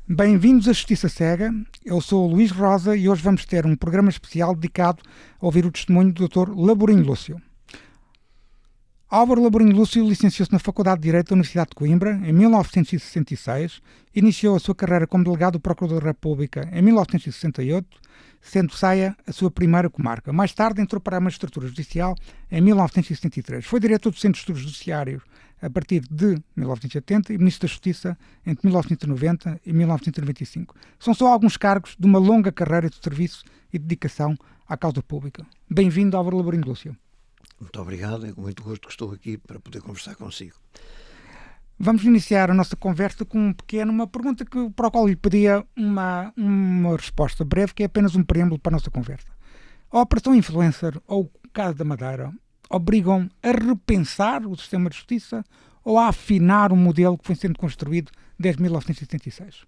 Bem-vindos à Justiça Cega. Eu sou o Luís Rosa e hoje vamos ter um programa especial dedicado a ouvir o testemunho do Dr. Laborinho Lúcio. Álvaro Laborinho Lúcio licenciou-se na Faculdade de Direito da Universidade de Coimbra em 1966, iniciou a sua carreira como delegado do Procurador da República em 1968, sendo Saia a sua primeira comarca. Mais tarde entrou para a Magistratura Judicial em 1973. Foi diretor do Centro de Estudos Judiciários a partir de 1970 e Ministro da Justiça entre 1990 e 1995. São só alguns cargos de uma longa carreira de serviço e dedicação à causa pública. Bem-vindo, Álvaro Laborinho Lúcio. Muito obrigado, é com muito gosto que estou aqui para poder conversar consigo. Vamos iniciar a nossa conversa com uma pergunta para a qual lhe pedia uma resposta breve, que é apenas um preâmbulo para a nossa conversa. A Operação Influencer ou o caso da Madeira obrigam a repensar o sistema de justiça ou a afinar o modelo que foi sendo construído desde 1976?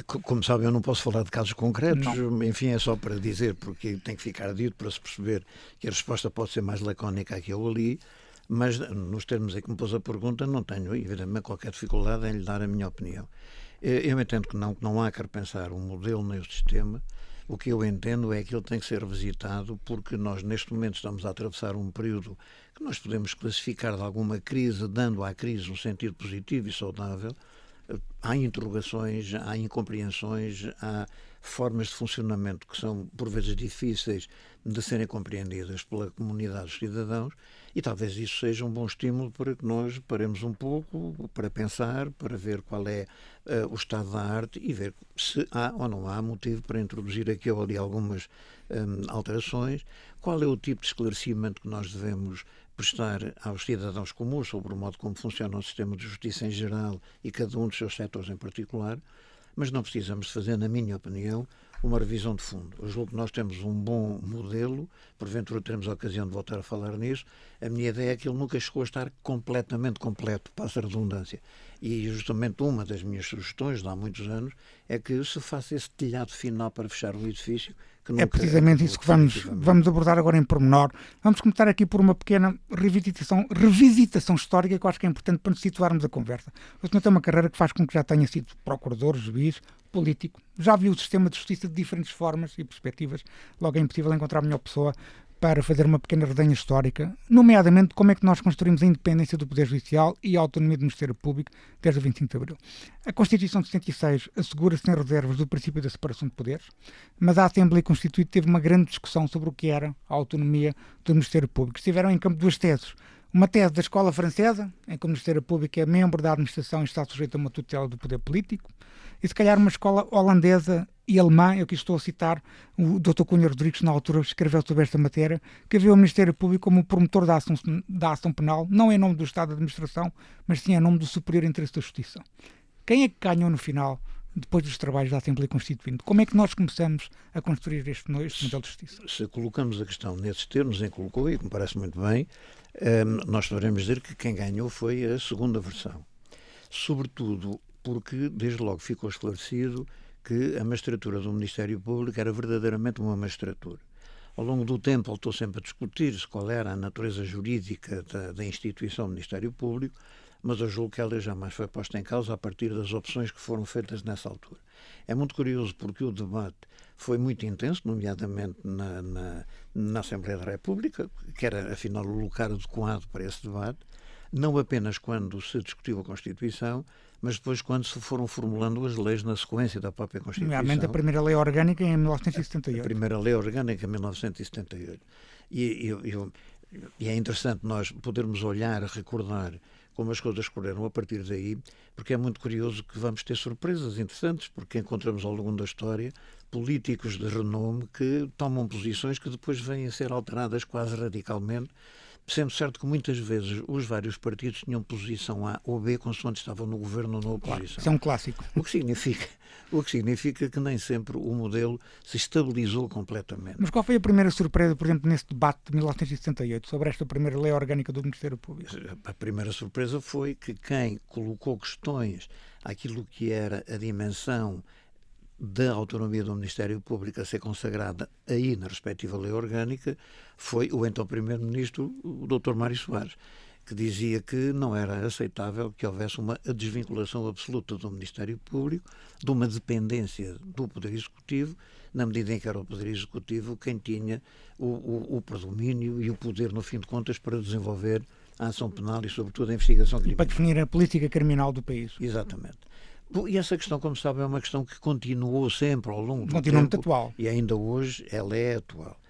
Como sabe, eu não posso falar de casos concretos, Não. Enfim, é só para dizer, porque tem que ficar dito para se perceber que a resposta pode ser mais lacónica aqui ou ali, mas nos termos em que me pôs a pergunta, não tenho, evidentemente, qualquer dificuldade em lhe dar a minha opinião. Eu entendo que não há que repensar um modelo nem o sistema. O que eu entendo é que ele tem que ser revisitado porque nós, neste momento, estamos a atravessar um período que nós podemos classificar de alguma crise, dando à crise um sentido positivo e saudável. Há interrogações, há incompreensões, há formas de funcionamento que são, por vezes, difíceis de serem compreendidas pela comunidade dos cidadãos e talvez isso seja um bom estímulo para que nós paremos um pouco, para pensar, para ver qual é o estado da arte e ver se há ou não há motivo para introduzir aqui ou ali algumas alterações, qual é o tipo de esclarecimento que nós devemos prestar aos cidadãos comuns sobre o modo como funciona o sistema de justiça em geral e cada um dos seus setores em particular, mas não precisamos fazer, na minha opinião, uma revisão de fundo. Eu julgo que nós temos um bom modelo, porventura teremos a ocasião de voltar a falar nisso. A minha ideia é que ele nunca chegou a estar completamente completo, passa a redundância. E justamente uma das minhas sugestões, de há muitos anos, é que se faça esse telhado final para fechar o edifício. É precisamente isso que vamos abordar agora em pormenor. Vamos começar aqui por uma pequena revisitação histórica que eu acho que é importante para nos situarmos a conversa. O senhor tem uma carreira que faz com que já tenha sido procurador, juiz, político. Já viu o sistema de justiça de diferentes formas e perspectivas. Logo é impossível encontrar a melhor pessoa para fazer uma pequena resenha histórica, nomeadamente como é que nós construímos a independência do Poder Judicial e a autonomia do Ministério Público desde o 25 de Abril. A Constituição de 76 assegura sem reservas do princípio da separação de poderes, mas a Assembleia Constituinte teve uma grande discussão sobre o que era a autonomia do Ministério Público. Estiveram em campo duas teses. Uma tese da escola francesa, em que o Ministério Público é membro da administração e está sujeito a uma tutela do poder político, e se calhar uma escola holandesa e alemã, eu aqui estou a citar o Dr. Cunha Rodrigues, na altura escreveu sobre esta matéria, que vê o Ministério Público como o promotor da ação penal, não em nome do Estado de Administração, mas sim em nome do superior interesse da Justiça. Quem é que ganhou no final, depois dos trabalhos da Assembleia Constituinte? Como é que nós começamos a construir este modelo de justiça? Se colocamos a questão nesses termos em que colocou, e que me parece muito bem, nós poderemos dizer que quem ganhou foi a segunda versão. Sobretudo porque, desde logo, ficou esclarecido que a magistratura do Ministério Público era verdadeiramente uma magistratura. Ao longo do tempo, voltou sempre a discutir-se qual era a natureza jurídica da instituição do Ministério Público, mas eu julgo que ela jamais foi posta em causa a partir das opções que foram feitas nessa altura. É muito curioso porque o debate foi muito intenso, nomeadamente na Assembleia da República, que era, afinal, o lugar adequado para esse debate, não apenas quando se discutiu a Constituição, mas depois quando se foram formulando as leis na sequência da própria Constituição. Nomeadamente a primeira lei orgânica em 1978. A primeira lei orgânica em 1978. E é interessante nós podermos olhar, recordar como as coisas correram a partir daí, porque é muito curioso que vamos ter surpresas interessantes, porque encontramos ao longo da história políticos de renome que tomam posições que depois vêm a ser alteradas quase radicalmente, sendo certo que muitas vezes os vários partidos tinham posição A ou B consoante estavam no governo ou na oposição. Claro, isso é um clássico. O que significa que nem sempre o modelo se estabilizou completamente. Mas qual foi a primeira surpresa, por exemplo, nesse debate de 1978 sobre esta primeira lei orgânica do Ministério Público? A primeira surpresa foi que quem colocou questões àquilo que era a dimensão da autonomia do Ministério Público a ser consagrada aí na respectiva lei orgânica foi o então Primeiro-Ministro, o Dr. Mário Soares. que dizia que não era aceitável que houvesse uma desvinculação absoluta do Ministério Público, de uma dependência do Poder Executivo, na medida em que era o Poder Executivo quem tinha o predomínio e o poder, no fim de contas, para desenvolver a ação penal e, sobretudo, a investigação criminal. E para definir a política criminal do país. Exatamente. E essa questão, como se sabe, é uma questão que continuou sempre ao longo do tempo. Continua muito atual. E ainda hoje ela é atual.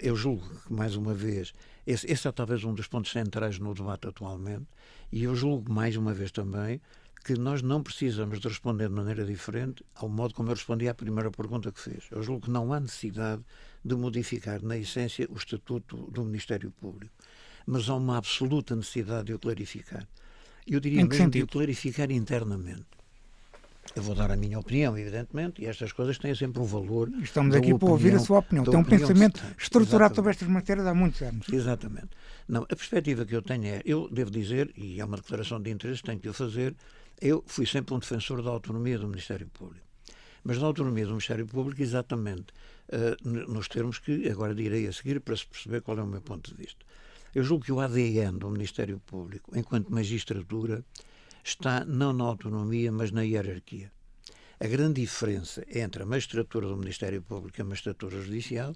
Eu julgo que, mais uma vez, esse é talvez um dos pontos centrais no debate atualmente, e eu julgo, mais uma vez também, que nós não precisamos de responder de maneira diferente ao modo como eu respondi à primeira pergunta que fez. Eu julgo que não há necessidade de modificar, na essência, o Estatuto do Ministério Público, mas há uma absoluta necessidade de o clarificar. Eu diria mesmo de o clarificar internamente. Eu vou dar a minha opinião, evidentemente, e estas coisas têm sempre um valor. Estamos aqui para ouvir a sua opinião. Tem um pensamento estruturado sobre estas matérias há muitos anos. Exatamente. Não, a perspectiva que eu tenho é, eu devo dizer, e é uma declaração de interesse, tenho que o fazer, eu fui sempre um defensor da autonomia do Ministério Público. Mas da autonomia do Ministério Público, exatamente, nos termos que agora direi a seguir, para se perceber qual é o meu ponto de vista. Eu julgo que o ADN do Ministério Público, enquanto magistratura, está não na autonomia, mas na hierarquia. A grande diferença entre a magistratura do Ministério Público e a magistratura judicial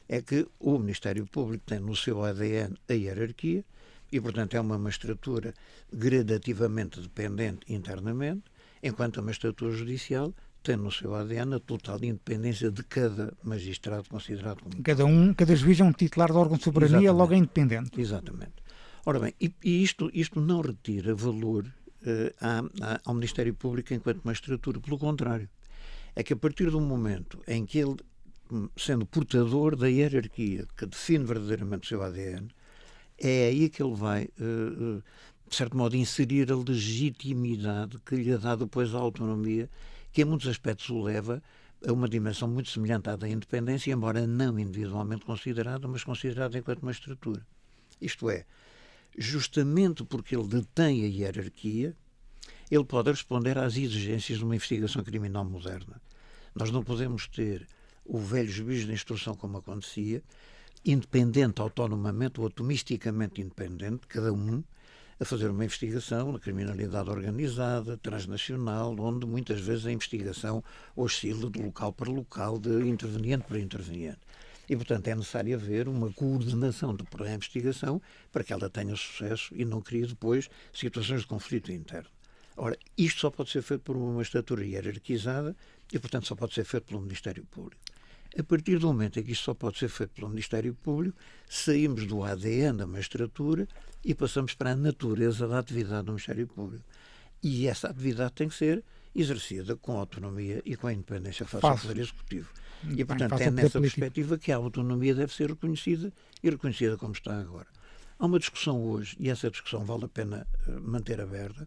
é que o Ministério Público tem no seu ADN a hierarquia e, portanto, é uma magistratura gradativamente dependente internamente, enquanto a magistratura judicial tem no seu ADN a total independência de cada magistrado considerado como... Cada juiz é um titular de órgão de soberania, exatamente, logo é independente. Exatamente. Ora bem, e isto não retira valor ao Ministério Público enquanto magistratura. Pelo contrário, é que a partir do momento em que ele, sendo portador da hierarquia que define verdadeiramente o seu ADN, é aí que ele vai, de certo modo, inserir a legitimidade que lhe dá depois a autonomia, que em muitos aspectos o leva a uma dimensão muito semelhante à da independência, embora não individualmente considerada, mas considerada enquanto magistratura. Isto é, justamente porque ele detém a hierarquia, ele pode responder às exigências de uma investigação criminal moderna. Nós não podemos ter o velho juiz de instrução como acontecia, independente, autonomamente ou atomisticamente independente, cada um, a fazer uma investigação na criminalidade organizada, transnacional, onde muitas vezes a investigação oscila de local para local, de interveniente para interveniente. E, portanto, é necessário haver uma coordenação da investigação para que ela tenha sucesso e não crie depois situações de conflito interno. Ora, isto só pode ser feito por uma magistratura hierarquizada e, portanto, só pode ser feito pelo Ministério Público. A partir do momento em que isto só pode ser feito pelo Ministério Público, saímos do ADN da magistratura e passamos para a natureza da atividade do Ministério Público. E essa atividade tem que ser exercida com autonomia e com a independência face ao Poder Executivo. E, portanto, é nessa perspectiva que a autonomia deve ser reconhecida e reconhecida como está agora. Há uma discussão hoje, e essa discussão vale a pena manter aberta,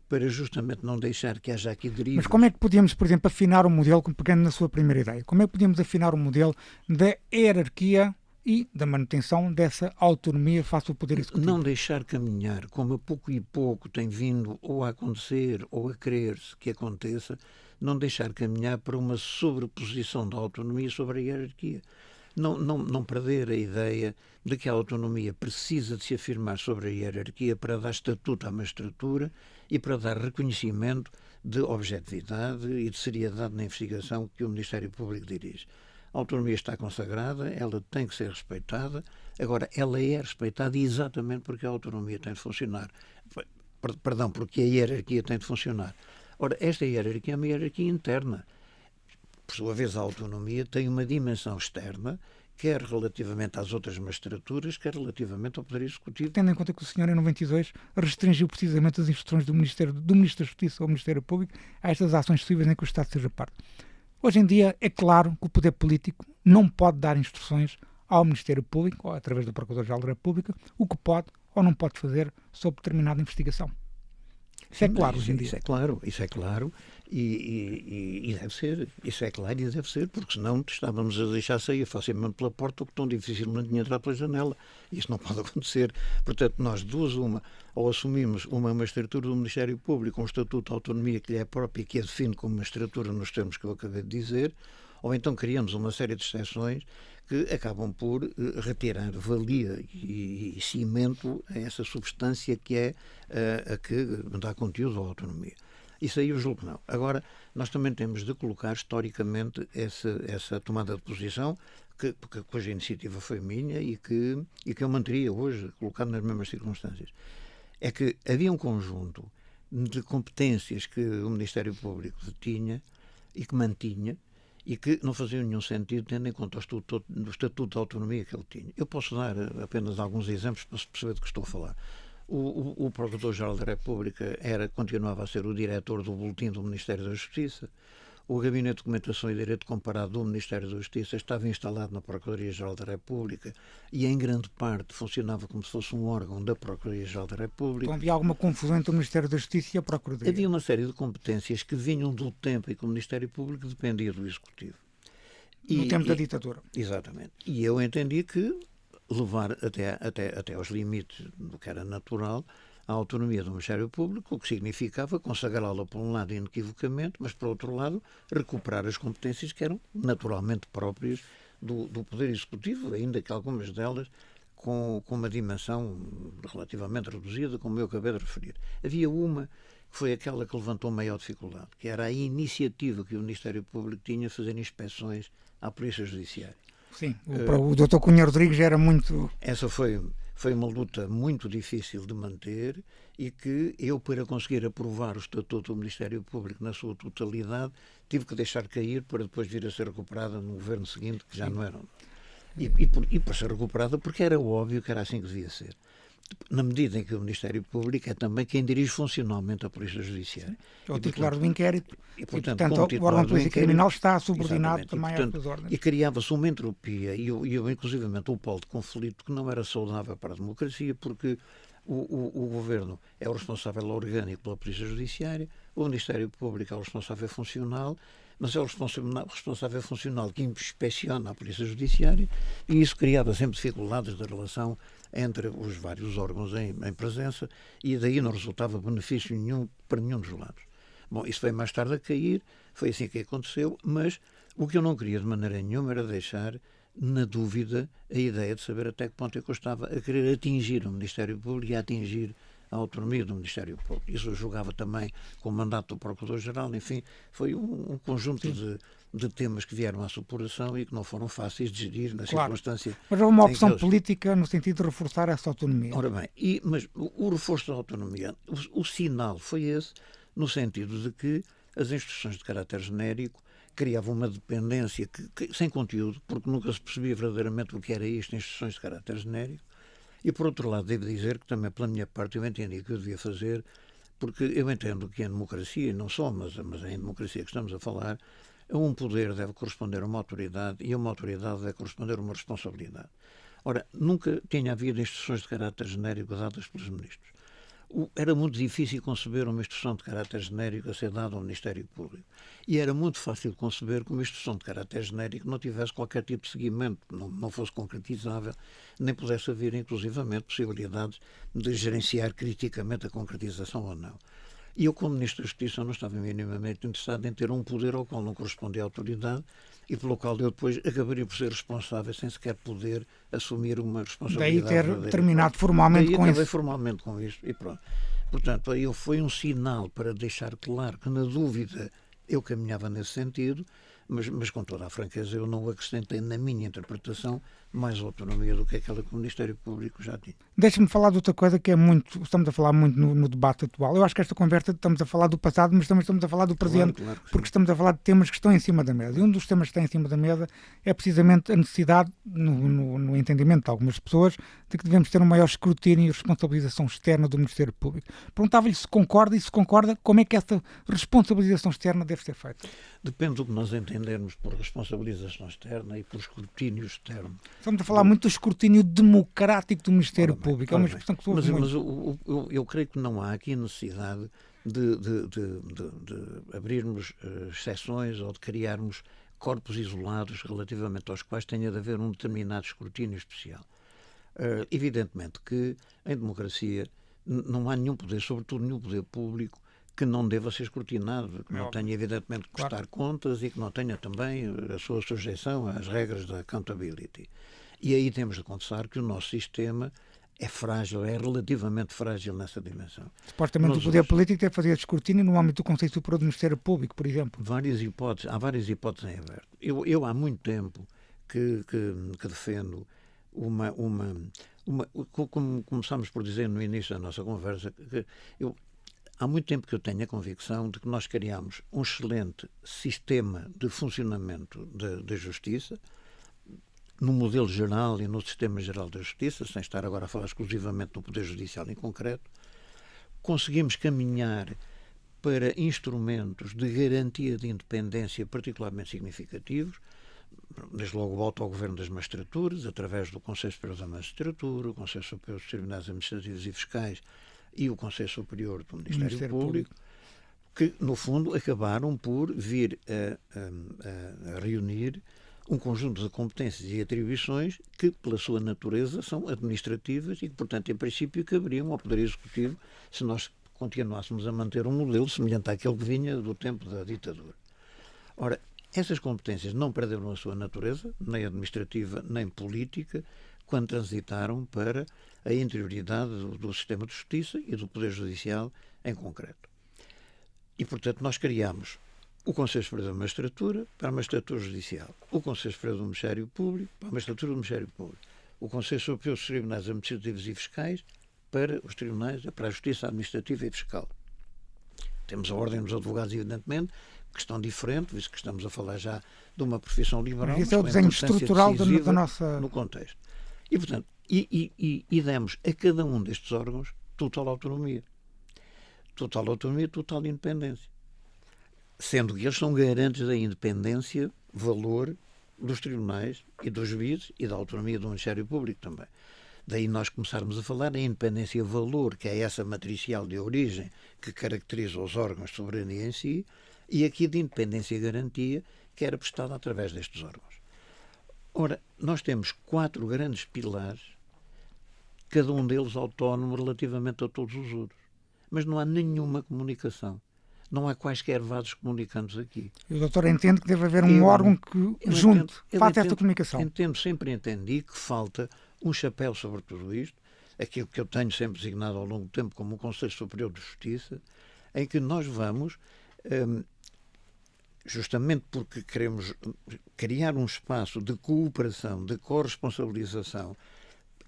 para justamente não deixar que haja aqui derivas. Mas como é que podíamos, por exemplo, afinar o modelo, pegando na sua primeira ideia, como é que podíamos afinar o modelo da hierarquia e da manutenção dessa autonomia face ao Poder Executivo? Não deixar caminhar, como a pouco e pouco tem vindo ou a acontecer ou a querer-se que aconteça, não deixar caminhar para uma sobreposição da autonomia sobre a hierarquia. Não perder a ideia de que a autonomia precisa de se afirmar sobre a hierarquia para dar estatuto à magistratura e para dar reconhecimento de objetividade e de seriedade na investigação que o Ministério Público dirige. A autonomia está consagrada, ela tem que ser respeitada. Agora, ela é respeitada exatamente porque a autonomia tem de funcionar. Perdão, porque a hierarquia tem de funcionar. Ora, esta hierarquia é uma hierarquia interna. Por sua vez, a autonomia tem uma dimensão externa, quer relativamente às outras magistraturas, quer relativamente ao Poder Executivo. Tendo em conta que o senhor, em 92, restringiu precisamente as instruções do Ministro da Justiça ao Ministério Público a estas ações cíveis em que o Estado seja parte. Hoje em dia, é claro que o poder político não pode dar instruções ao Ministério Público, ou através do Procurador-Geral da República, o que pode ou não pode fazer sobre determinada investigação. Isso é claro hoje em dia. Isso é claro e deve ser. Isso é claro e deve ser, porque senão estávamos a deixar sair facilmente pela porta o que tão dificilmente tinha entrar pela janela. Isso não pode acontecer. Portanto, nós duas uma, ou assumimos uma magistratura do Ministério Público, um estatuto de autonomia que lhe é próprio e que a define como magistratura nos termos que eu acabei de dizer, ou então criamos uma série de exceções que acabam por retirar valia e cimento a essa substância que é a que dá conteúdo à autonomia. Isso aí eu julgo que não. Agora, nós também temos de colocar historicamente essa tomada de posição, porque hoje a iniciativa foi minha e que eu manteria hoje, colocado nas mesmas circunstâncias. É que havia um conjunto de competências que o Ministério Público tinha e que mantinha e que não faziam nenhum sentido tendo em conta o estatuto de autonomia que ele tinha. Eu posso dar apenas alguns exemplos para se perceber do que estou a falar. O Procurador-Geral da República continuava a ser o diretor do Boletim do Ministério da Justiça. O Gabinete de Documentação e Direito Comparado do Ministério da Justiça estava instalado na Procuradoria-Geral da República e, em grande parte, funcionava como se fosse um órgão da Procuradoria-Geral da República. Então havia alguma confusão entre o Ministério da Justiça e a Procuradoria? Havia uma série de competências que vinham do tempo em que o Ministério Público dependia do Executivo. No tempo da ditadura. Exatamente. E eu entendi que levar até aos limites do que era natural a autonomia do Ministério Público, o que significava consagrá-la por um lado inequivocamente, mas por outro lado recuperar as competências que eram naturalmente próprias do Poder Executivo, ainda que algumas delas com uma dimensão relativamente reduzida, como eu acabei de referir. Havia uma que foi aquela que levantou maior dificuldade, que era a iniciativa que o Ministério Público tinha de fazer inspeções à Polícia Judiciária. Sim, o Dr. Cunha Rodrigues era muito... Essa foi uma luta muito difícil de manter e que eu, para conseguir aprovar o Estatuto do Ministério Público na sua totalidade, tive que deixar cair para depois vir a ser recuperada no governo seguinte, que já não era. E para ser recuperada porque era óbvio que era assim que devia ser. Na medida em que o Ministério Público é também quem dirige funcionalmente a Polícia Judiciária. É o titular do inquérito E, portanto, o órgão de polícia criminal está subordinado também às suas ordens. E criava-se uma entropia e inclusivamente um polo de conflito que não era saudável para a democracia, porque o Governo é o responsável orgânico pela Polícia Judiciária, o Ministério Público é o responsável funcional, mas é o responsável funcional que inspeciona a Polícia Judiciária, e isso criava sempre dificuldades da relação entre os vários órgãos em presença, e daí não resultava benefício nenhum para nenhum dos lados. Bom, isso veio mais tarde a cair, foi assim que aconteceu, mas o que eu não queria de maneira nenhuma era deixar na dúvida a ideia de saber até que ponto é que eu estava a querer atingir o Ministério Público e a atingir a autonomia do Ministério Público. Isso eu julgava também com o mandato do Procurador-Geral, enfim, foi um conjunto de temas que vieram à supuração e que não foram fáceis de gerir na circunstância. Mas houve uma opção política no sentido de reforçar essa autonomia. Ora bem, mas o reforço da autonomia, o sinal foi esse, no sentido de que as instruções de caráter genérico criavam uma dependência sem conteúdo, porque nunca se percebia verdadeiramente o que era isto, instruções de caráter genérico. E, por outro lado, devo dizer que também, pela minha parte, eu entendi que eu devia fazer, porque eu entendo que em democracia, não só, mas é em democracia que estamos a falar, um poder deve corresponder a uma autoridade e uma autoridade deve corresponder a uma responsabilidade. Ora, nunca tinha havido instruções de caráter genérico dadas pelos ministros. Era muito difícil conceber uma instrução de caráter genérico a ser dada ao Ministério Público. E era muito fácil conceber que uma instrução de caráter genérico não tivesse qualquer tipo de seguimento, não fosse concretizável, nem pudesse haver, inclusivamente, possibilidades de gerenciar criticamente a concretização ou não. E eu, como Ministro da Justiça, não estava minimamente interessado em ter um poder ao qual não correspondia a autoridade e pelo qual eu depois acabaria por ser responsável sem sequer poder assumir uma responsabilidade. Daí ter terminado formalmente com isso. Acabei formalmente com isto e pronto. Portanto, aí foi um sinal para deixar claro que, na dúvida, eu caminhava nesse sentido, mas com toda a franqueza eu não acrescentei na minha interpretação mais autonomia do que aquela que o Ministério Público já tinha. Deixa-me falar de outra coisa que é muito, estamos a falar muito no debate atual. Eu acho que esta conversa estamos a falar do passado, mas também estamos a falar do presente, claro porque estamos a falar de temas que estão em cima da mesa. E um dos temas que está em cima da mesa é precisamente a necessidade, no entendimento de algumas pessoas, de que devemos ter um maior escrutínio e responsabilização externa do Ministério Público. Perguntava-lhe se concorda e se concorda, como é que essa responsabilização externa deve ser feita? Depende do que nós entendermos por responsabilização externa e por escrutínio externo. Estamos a falar muito do escrutínio democrático do Ministério Público. É uma expressão que mas eu creio que não há aqui necessidade de abrirmos exceções ou de criarmos corpos isolados relativamente aos quais tenha de haver um determinado escrutínio especial. Evidentemente que em democracia não há nenhum poder, sobretudo nenhum poder público, que não deva ser escrutinado, que não tenha evidentemente que prestar contas e que não tenha também a sua sujeição às regras da accountability. E aí temos de confessar que o nosso sistema é frágil, é relativamente frágil nessa dimensão. Supostamente o poder político deve fazer escrutínio no âmbito do Conselho Superior do Ministério Público, por exemplo. Há várias hipóteses em aberto. Eu há muito tempo que defendo como começámos por dizer no início da nossa conversa, há muito tempo que eu tenho a convicção de que nós criamos um excelente sistema de funcionamento da justiça, no modelo geral e no sistema geral da justiça, sem estar agora a falar exclusivamente do Poder Judicial em concreto. Conseguimos caminhar para instrumentos de garantia de independência particularmente significativos, desde logo o autogoverno das magistraturas, através do Conselho Superior da Magistratura, o Conselho Superior dos Tribunais Administrativos e Fiscais e o Conselho Superior do Ministério Público, que, no fundo, acabaram por vir a reunir um conjunto de competências e atribuições que, pela sua natureza, são administrativas e que, portanto, em princípio, caberiam ao Poder Executivo se nós continuássemos a manter um modelo semelhante àquele que vinha do tempo da ditadura. Ora, essas competências não perderam a sua natureza, nem administrativa, nem política, quando transitaram para a interioridade do sistema de justiça e do Poder Judicial em concreto. E, portanto, nós criamos o Conselho Superior da Magistratura para a Magistratura Judicial, o Conselho Superior do Ministério Público para a Magistratura do Ministério Público, o Conselho Superior dos Tribunais Administrativos e Fiscais para os tribunais, para a Justiça Administrativa e Fiscal. Temos a Ordem dos Advogados, evidentemente, questão diferente, visto que estamos a falar já de uma profissão liberal. Mas isso é o desenho estrutural da nossa... no contexto. E, portanto, e demos a cada um destes órgãos total autonomia. Total autonomia, total independência. Sendo que eles são garantes da independência, valor dos tribunais e dos juízes e da autonomia do Ministério Público também. Daí nós começarmos a falar da independência valor, que é essa matricial de origem que caracteriza os órgãos de soberania em si, e aqui de independência e garantia, que era prestada através destes órgãos. Ora, nós temos 4 grandes pilares, cada um deles autónomo relativamente a todos os outros. Mas não há nenhuma comunicação. Não há quaisquer vasos comunicantes aqui. E o doutor entende que deve haver um órgão que faça esta comunicação. Sempre entendi que falta um chapéu sobre tudo isto, aquilo que eu tenho sempre designado ao longo do tempo como o Conselho Superior de Justiça, em que nós vamos, justamente porque queremos criar um espaço de cooperação, de corresponsabilização,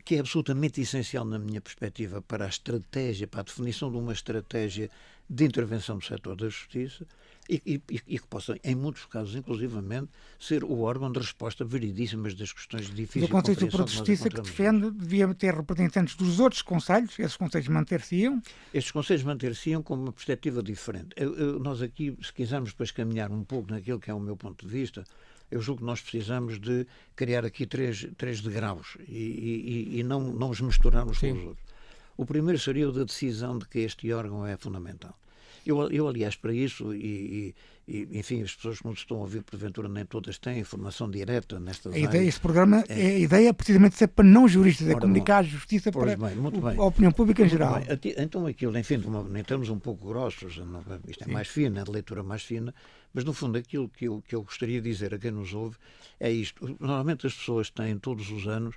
que é absolutamente essencial na minha perspectiva para a estratégia, para a definição de uma estratégia de intervenção do setor da justiça e que possa, em muitos casos, inclusivamente, ser o órgão de resposta veridíssimas das questões difíceis. O Conselho Superior de Justiça que defende devia ter representantes dos outros conselhos, esses conselhos manter-se-iam? Estes conselhos manter-se-iam com uma perspectiva diferente. Nós aqui, se quisermos depois caminhar um pouco naquilo que é o meu ponto de vista, eu julgo que nós precisamos de criar aqui três degraus e não os misturar uns com os outros. O primeiro seria o da decisão de que este órgão é fundamental. Eu aliás, para isso, enfim, as pessoas que nos estão a ouvir, porventura, nem todas têm informação direta nestas áreas. Este programa, a ideia é precisamente ser para não juristas, é comunicar a justiça para a opinião pública em geral. Então aquilo, enfim, em termos um pouco grossos, isto é mais fino, é de leitura mais fina, mas no fundo aquilo que eu gostaria de dizer a quem nos ouve é isto. Normalmente as pessoas têm todos os anos,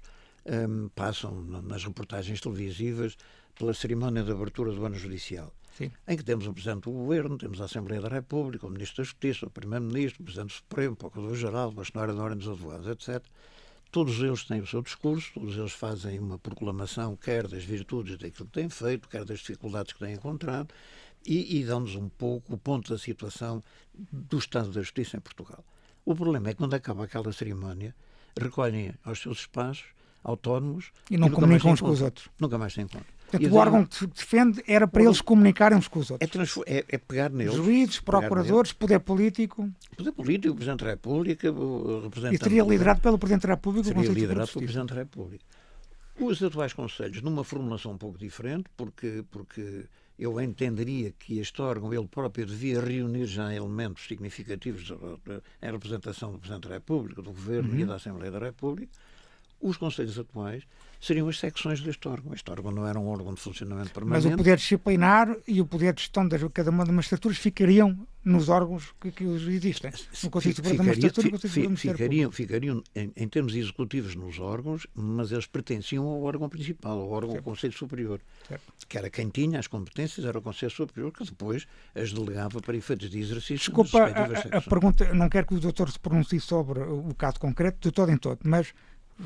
passam nas reportagens televisivas pela cerimónia de abertura do ano judicial. Sim. Em que temos o Presidente do Governo, temos a Assembleia da República, o Ministro da Justiça, o Primeiro-Ministro, o Presidente do Supremo, o Procurador-Geral, a Bastonária da Ordem dos Advogados, etc. Todos eles têm o seu discurso, todos eles fazem uma proclamação, quer das virtudes daquilo que têm feito, quer das dificuldades que têm encontrado, e dão-nos um pouco o ponto da situação do Estado da Justiça em Portugal. O problema é que quando acaba aquela cerimónia, recolhem aos seus espaços autónomos e não comunicam uns com os outros. Nunca mais se encontram. Portanto, o órgão que se defende era para eles comunicarem uns com os outros. É pegar neles. Juízes, procuradores, poder político. Poder político, o Presidente da República, o representante... E seria liderado pelo Presidente da República? Seria liderado pelo Presidente da República. Os atuais conselhos, numa formulação um pouco diferente, porque eu entenderia que este órgão, ele próprio, devia reunir já elementos significativos em representação do Presidente da República, do Governo e da Assembleia da República. Os conselhos atuais seriam as secções deste órgão. Este órgão não era um órgão de funcionamento permanente. Mas o poder disciplinar e o poder de gestão de cada uma das magistraturas ficariam nos órgãos que existem. No Conselho Superior da Magistratura e no Conselho Superior do Ministério Público. Ficariam em termos executivos nos órgãos, mas eles pertenciam ao órgão principal, ao órgão do Conselho Superior. Certo. Que era quem tinha as competências, era o Conselho Superior, que depois as delegava para efeitos de exercício. Desculpa, a pergunta, não quero que o doutor se pronuncie sobre o caso concreto, de todo em todo, mas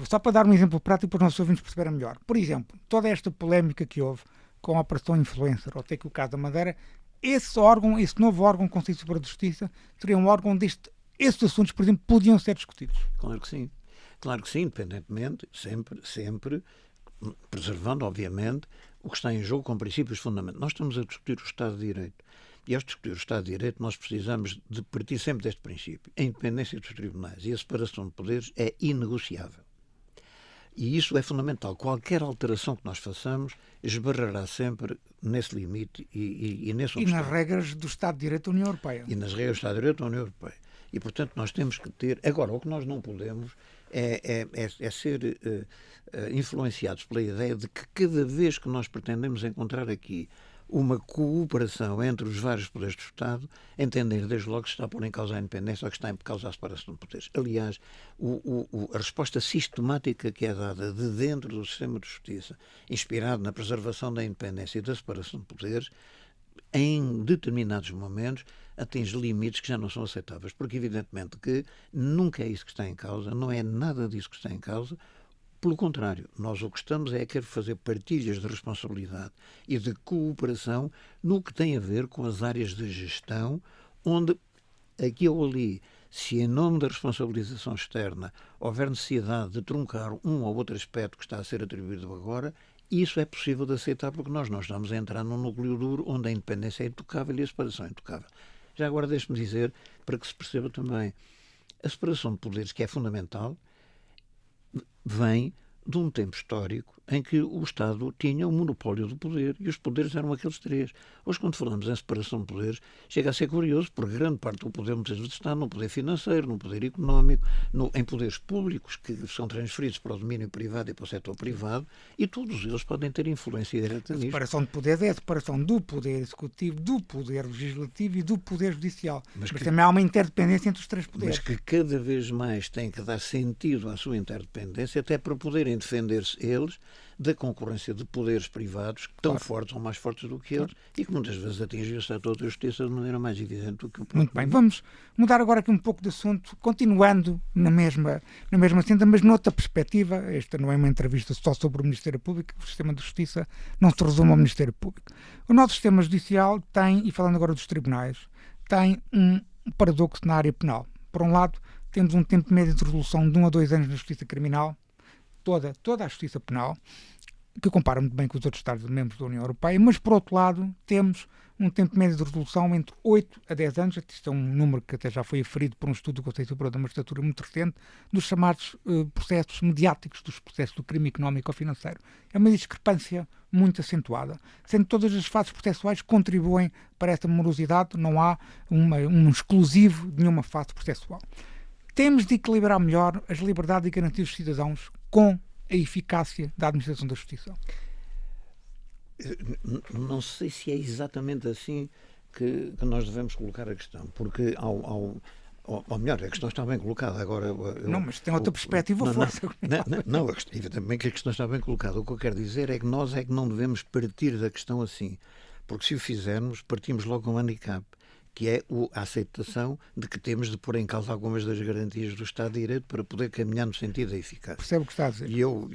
só para dar um exemplo prático para os nossos ouvintes perceberem melhor. Por exemplo, toda esta polémica que houve com a Operação Influencer, ou até que o caso da Madeira, esse órgão, esse novo órgão, o Conselho Superior de Justiça, seria um órgão onde esses assuntos, por exemplo, podiam ser discutidos. Claro que sim. Claro que sim, independentemente, sempre preservando, obviamente, o que está em jogo com princípios fundamentais. Nós estamos a discutir o Estado de Direito. E ao discutir o Estado de Direito, nós precisamos de partir sempre deste princípio. A independência dos tribunais e a separação de poderes é inegociável. E isso é fundamental. Qualquer alteração que nós façamos esbarrará sempre nesse limite e nesse obstáculo. E nas regras do Estado de Direito da União Europeia. E nas regras do Estado de Direito da União Europeia. E, portanto, nós temos que ter... Agora, o que nós não podemos é ser influenciados pela ideia de que cada vez que nós pretendemos encontrar aqui uma cooperação entre os vários poderes do Estado, entender desde logo que está a pôr em causa a independência ou que está em causa a separação de poderes. Aliás, a resposta sistemática que é dada de dentro do sistema de justiça, inspirado na preservação da independência e da separação de poderes, em determinados momentos atinge limites que já não são aceitáveis, porque evidentemente que nunca é isso que está em causa, não é nada disso que está em causa. Pelo contrário, nós o que estamos é a querer fazer partilhas de responsabilidade e de cooperação no que tem a ver com as áreas de gestão, onde aqui ou ali, se em nome da responsabilização externa houver necessidade de truncar um ou outro aspecto que está a ser atribuído agora, isso é possível de aceitar, porque nós não estamos a entrar num núcleo duro onde a independência é intocável e a separação é intocável. Já agora deixe-me dizer, para que se perceba também, a separação de poderes, que é fundamental, vem de um tempo histórico em que o Estado tinha o monopólio do poder e os poderes eram aqueles três. Hoje, quando falamos em separação de poderes, chega a ser curioso, porque grande parte do poder muitas vezes está no poder financeiro, no poder económico, em poderes públicos que são transferidos para o domínio privado e para o setor privado, e todos eles podem ter influência direta nisso. A separação de poderes é a separação do poder executivo, do poder legislativo e do poder judicial. Mas também há uma interdependência entre os três poderes. Mas que cada vez mais tem que dar sentido à sua interdependência, até para poderem defender-se eles da concorrência de poderes privados tão fortes ou mais fortes do que eles e que muitas vezes atingem o setor da justiça de maneira mais evidente do que o próprio. Muito bem, vamos mudar agora aqui um pouco de assunto, continuando na mesma senda, mas noutra perspectiva. Esta não é uma entrevista só sobre o Ministério Público, o sistema de justiça não se resume ao Ministério Público. O nosso sistema judicial tem, e falando agora dos tribunais, tem um paradoxo na área penal. Por um lado, temos um tempo médio de resolução de 1 a 2 anos na justiça criminal, toda a justiça penal, que compara muito bem com os outros Estados-membros da União Europeia, mas, por outro lado, temos um tempo médio de resolução entre 8 a 10 anos, isto é um número que até já foi aferido por um estudo do Conselho Superior da Magistratura muito recente, dos chamados processos mediáticos, dos processos do crime económico ou financeiro. É uma discrepância muito acentuada, sendo que todas as fases processuais contribuem para esta morosidade, não há um exclusivo de nenhuma fase processual. Temos de equilibrar melhor as liberdades e garantias dos cidadãos com a eficácia da administração da justiça. Não sei se é exatamente assim que nós devemos colocar a questão, porque ou melhor, a questão está bem colocada. Agora, não, mas tem outra perspectiva. Não, evidentemente que a questão está bem colocada. O que eu quero dizer é que nós é que não devemos partir da questão assim, porque se o fizermos, partimos logo com um handicap, que é a aceitação de que temos de pôr em causa algumas das garantias do Estado de Direito para poder caminhar no sentido da eficácia. Percebe o que está a dizer? E eu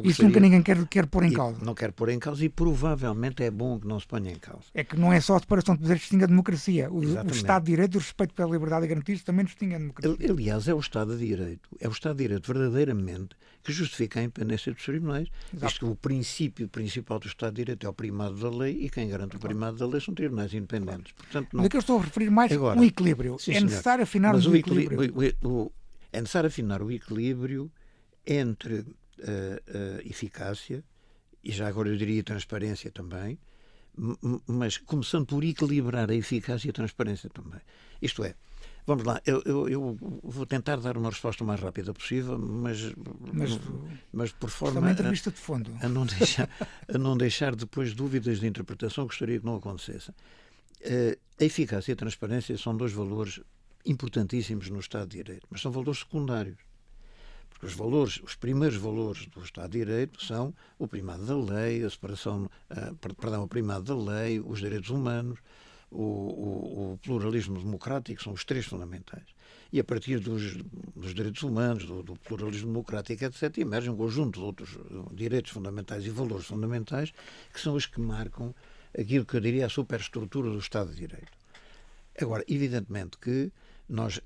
isso nunca ninguém quer pôr em causa. Não quer pôr em causa e provavelmente é bom que não se ponha em causa. É que não é só a separação de poderes que distingue a democracia. O Estado de Direito e o respeito pela liberdade e garantias também distingue a democracia. Aliás, é o Estado de Direito. É o Estado de Direito verdadeiramente que justifica a independência dos tribunais. Visto que o princípio principal do Estado de Direito é o primado da lei e quem garante o primado da lei são tribunais independentes. Portanto, não... Mas é que eu estou a referir mais agora, um equilíbrio. Sim, é necessário afinar o equilíbrio. É necessário afinar o equilíbrio entre eficácia e já agora eu diria transparência também, mas começando por equilibrar a eficácia e a transparência também. Isto é, Vamos lá, eu vou tentar dar uma resposta o mais rápida possível, mas por forma uma entrevista de fundo. a não deixar depois dúvidas de interpretação, gostaria que não acontecessem. A eficácia e a transparência são dois valores importantíssimos no Estado de Direito, mas são valores secundários. Porque os primeiros valores do Estado de Direito são o primado da lei, o primado da lei, os direitos humanos, o pluralismo democrático, são os três fundamentais. E a partir dos direitos humanos, do pluralismo democrático, etc., emerge um conjunto de outros direitos fundamentais e valores fundamentais que são os que marcam aquilo que eu diria a superestrutura do Estado de Direito. Agora, evidentemente que nós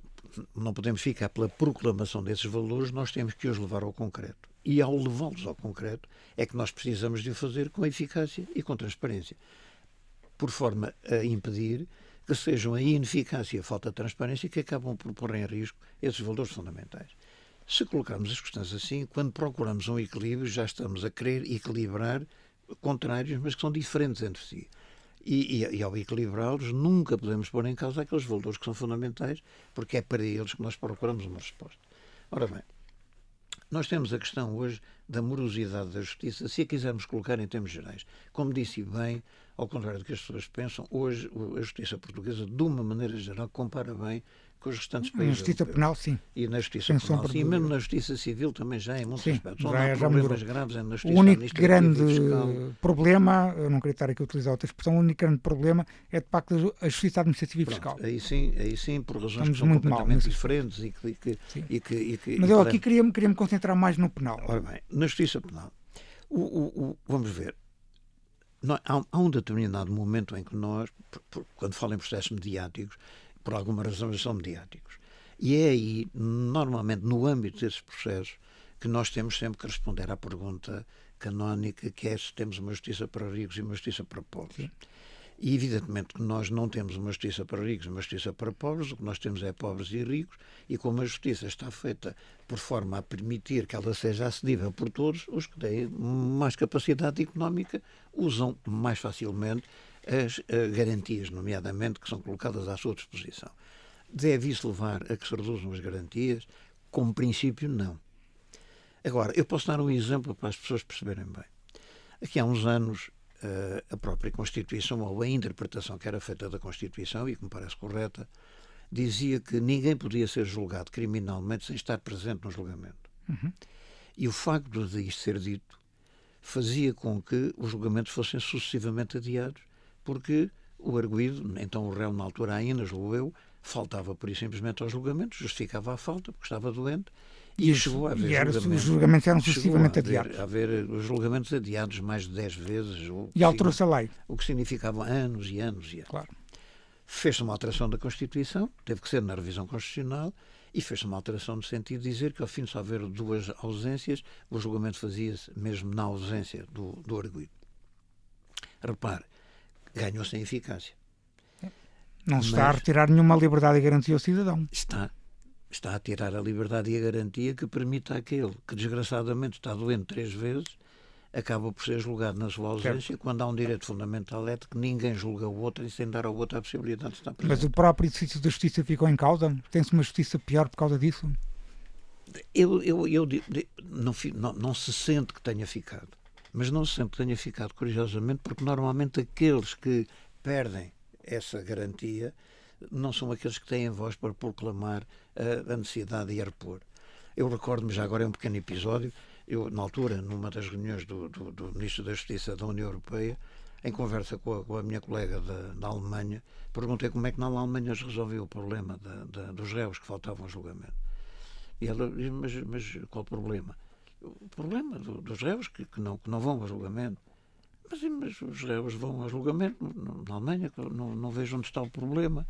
não podemos ficar pela proclamação desses valores, nós temos que os levar ao concreto. E ao levá-los ao concreto é que nós precisamos de o fazer com eficácia e com transparência, por forma a impedir que sejam a ineficácia e a falta de transparência que acabam por pôr em risco esses valores fundamentais. Se colocarmos as questões assim, quando procuramos um equilíbrio, já estamos a querer equilibrar contrários, mas que são diferentes entre si. E ao equilibrá-los, nunca podemos pôr em causa aqueles valores que são fundamentais, porque é para eles que nós procuramos uma resposta. Ora bem, nós temos a questão hoje da morosidade da justiça, se a quisermos colocar em termos gerais. Como disse bem, ao contrário do que as pessoas pensam, hoje a justiça portuguesa, de uma maneira geral, compara bem com os restantes países. Na justiça penal, sim. E na justiça penal, sim. E mesmo na justiça civil também já, em muitos aspectos. Já problemas graves na justiça o único grande fiscal. problema, eu não queria estar aqui a utilizar outra expressão, o único grande problema é de facto a justiça administrativa e fiscal. Aí sim, por razões que são completamente diferentes Mas eu aqui queria-me concentrar mais no penal. Ora bem, na justiça penal, vamos ver. Há um determinado momento em que nós, quando falo em processos mediáticos, por alguma razão eles são mediáticos. E é aí, normalmente, no âmbito desses processos, que nós temos sempre que responder à pergunta canónica, que é se temos uma justiça para ricos e uma justiça para pobres. Sim. E, evidentemente, que nós não temos uma justiça para ricos e uma justiça para pobres, o que nós temos é pobres e ricos, e como a justiça está feita por forma a permitir que ela seja acessível por todos, os que têm mais capacidade económica usam mais facilmente as garantias, nomeadamente, que são colocadas à sua disposição. Deve isso levar a que se reduzam as garantias? Como princípio, não. Agora, eu posso dar um exemplo para as pessoas perceberem bem. Aqui há uns anos, a própria Constituição, ou a interpretação que era feita da Constituição, e que me parece correta, dizia que ninguém podia ser julgado criminalmente sem estar presente no julgamento. Uhum. E o facto de isto ser dito fazia com que os julgamentos fossem sucessivamente adiados, porque o arguido, então o réu na altura ainda, julgo eu, faltava por isso simplesmente aos julgamentos, justificava a falta porque estava doente, e chegou a haver os julgamentos eram sucessivamente adiados. A haver os julgamentos adiados mais de 10 vezes. E alterou-se a lei. O que significava anos e anos e anos. Claro. Fez-se uma alteração da Constituição, teve que ser na revisão constitucional, e fez-se uma alteração no sentido de dizer que ao fim de só haver duas ausências, o julgamento fazia-se mesmo na ausência do arguido. Repare, ganhou-se em eficácia. Não se está a retirar nenhuma liberdade e garantia ao cidadão. Está a tirar a liberdade e a garantia que permite àquele que desgraçadamente está doente 3 vezes, acaba por ser julgado na sua ausência, certo, quando há um direito fundamental é de que ninguém julga o outro e sem dar ao outro a possibilidade de estar presente. Mas o próprio exercício da justiça ficou em causa? Tem-se uma justiça pior por causa disso? Não se sente que tenha ficado. Mas não se sente que tenha ficado, curiosamente, porque normalmente aqueles que perdem essa garantia não são aqueles que têm voz para proclamar a necessidade de a repor. Eu recordo-me, já agora é um pequeno episódio, eu, na altura, numa das reuniões do Ministro da Justiça da União Europeia, em conversa com a minha colega da Alemanha, perguntei como é que na Alemanha se resolveu o problema dos réus que faltavam ao julgamento. E ela disse, mas qual o problema? O problema dos réus que não vão ao julgamento. Mas os réus vão ao julgamento na Alemanha, não vejo onde está o problema.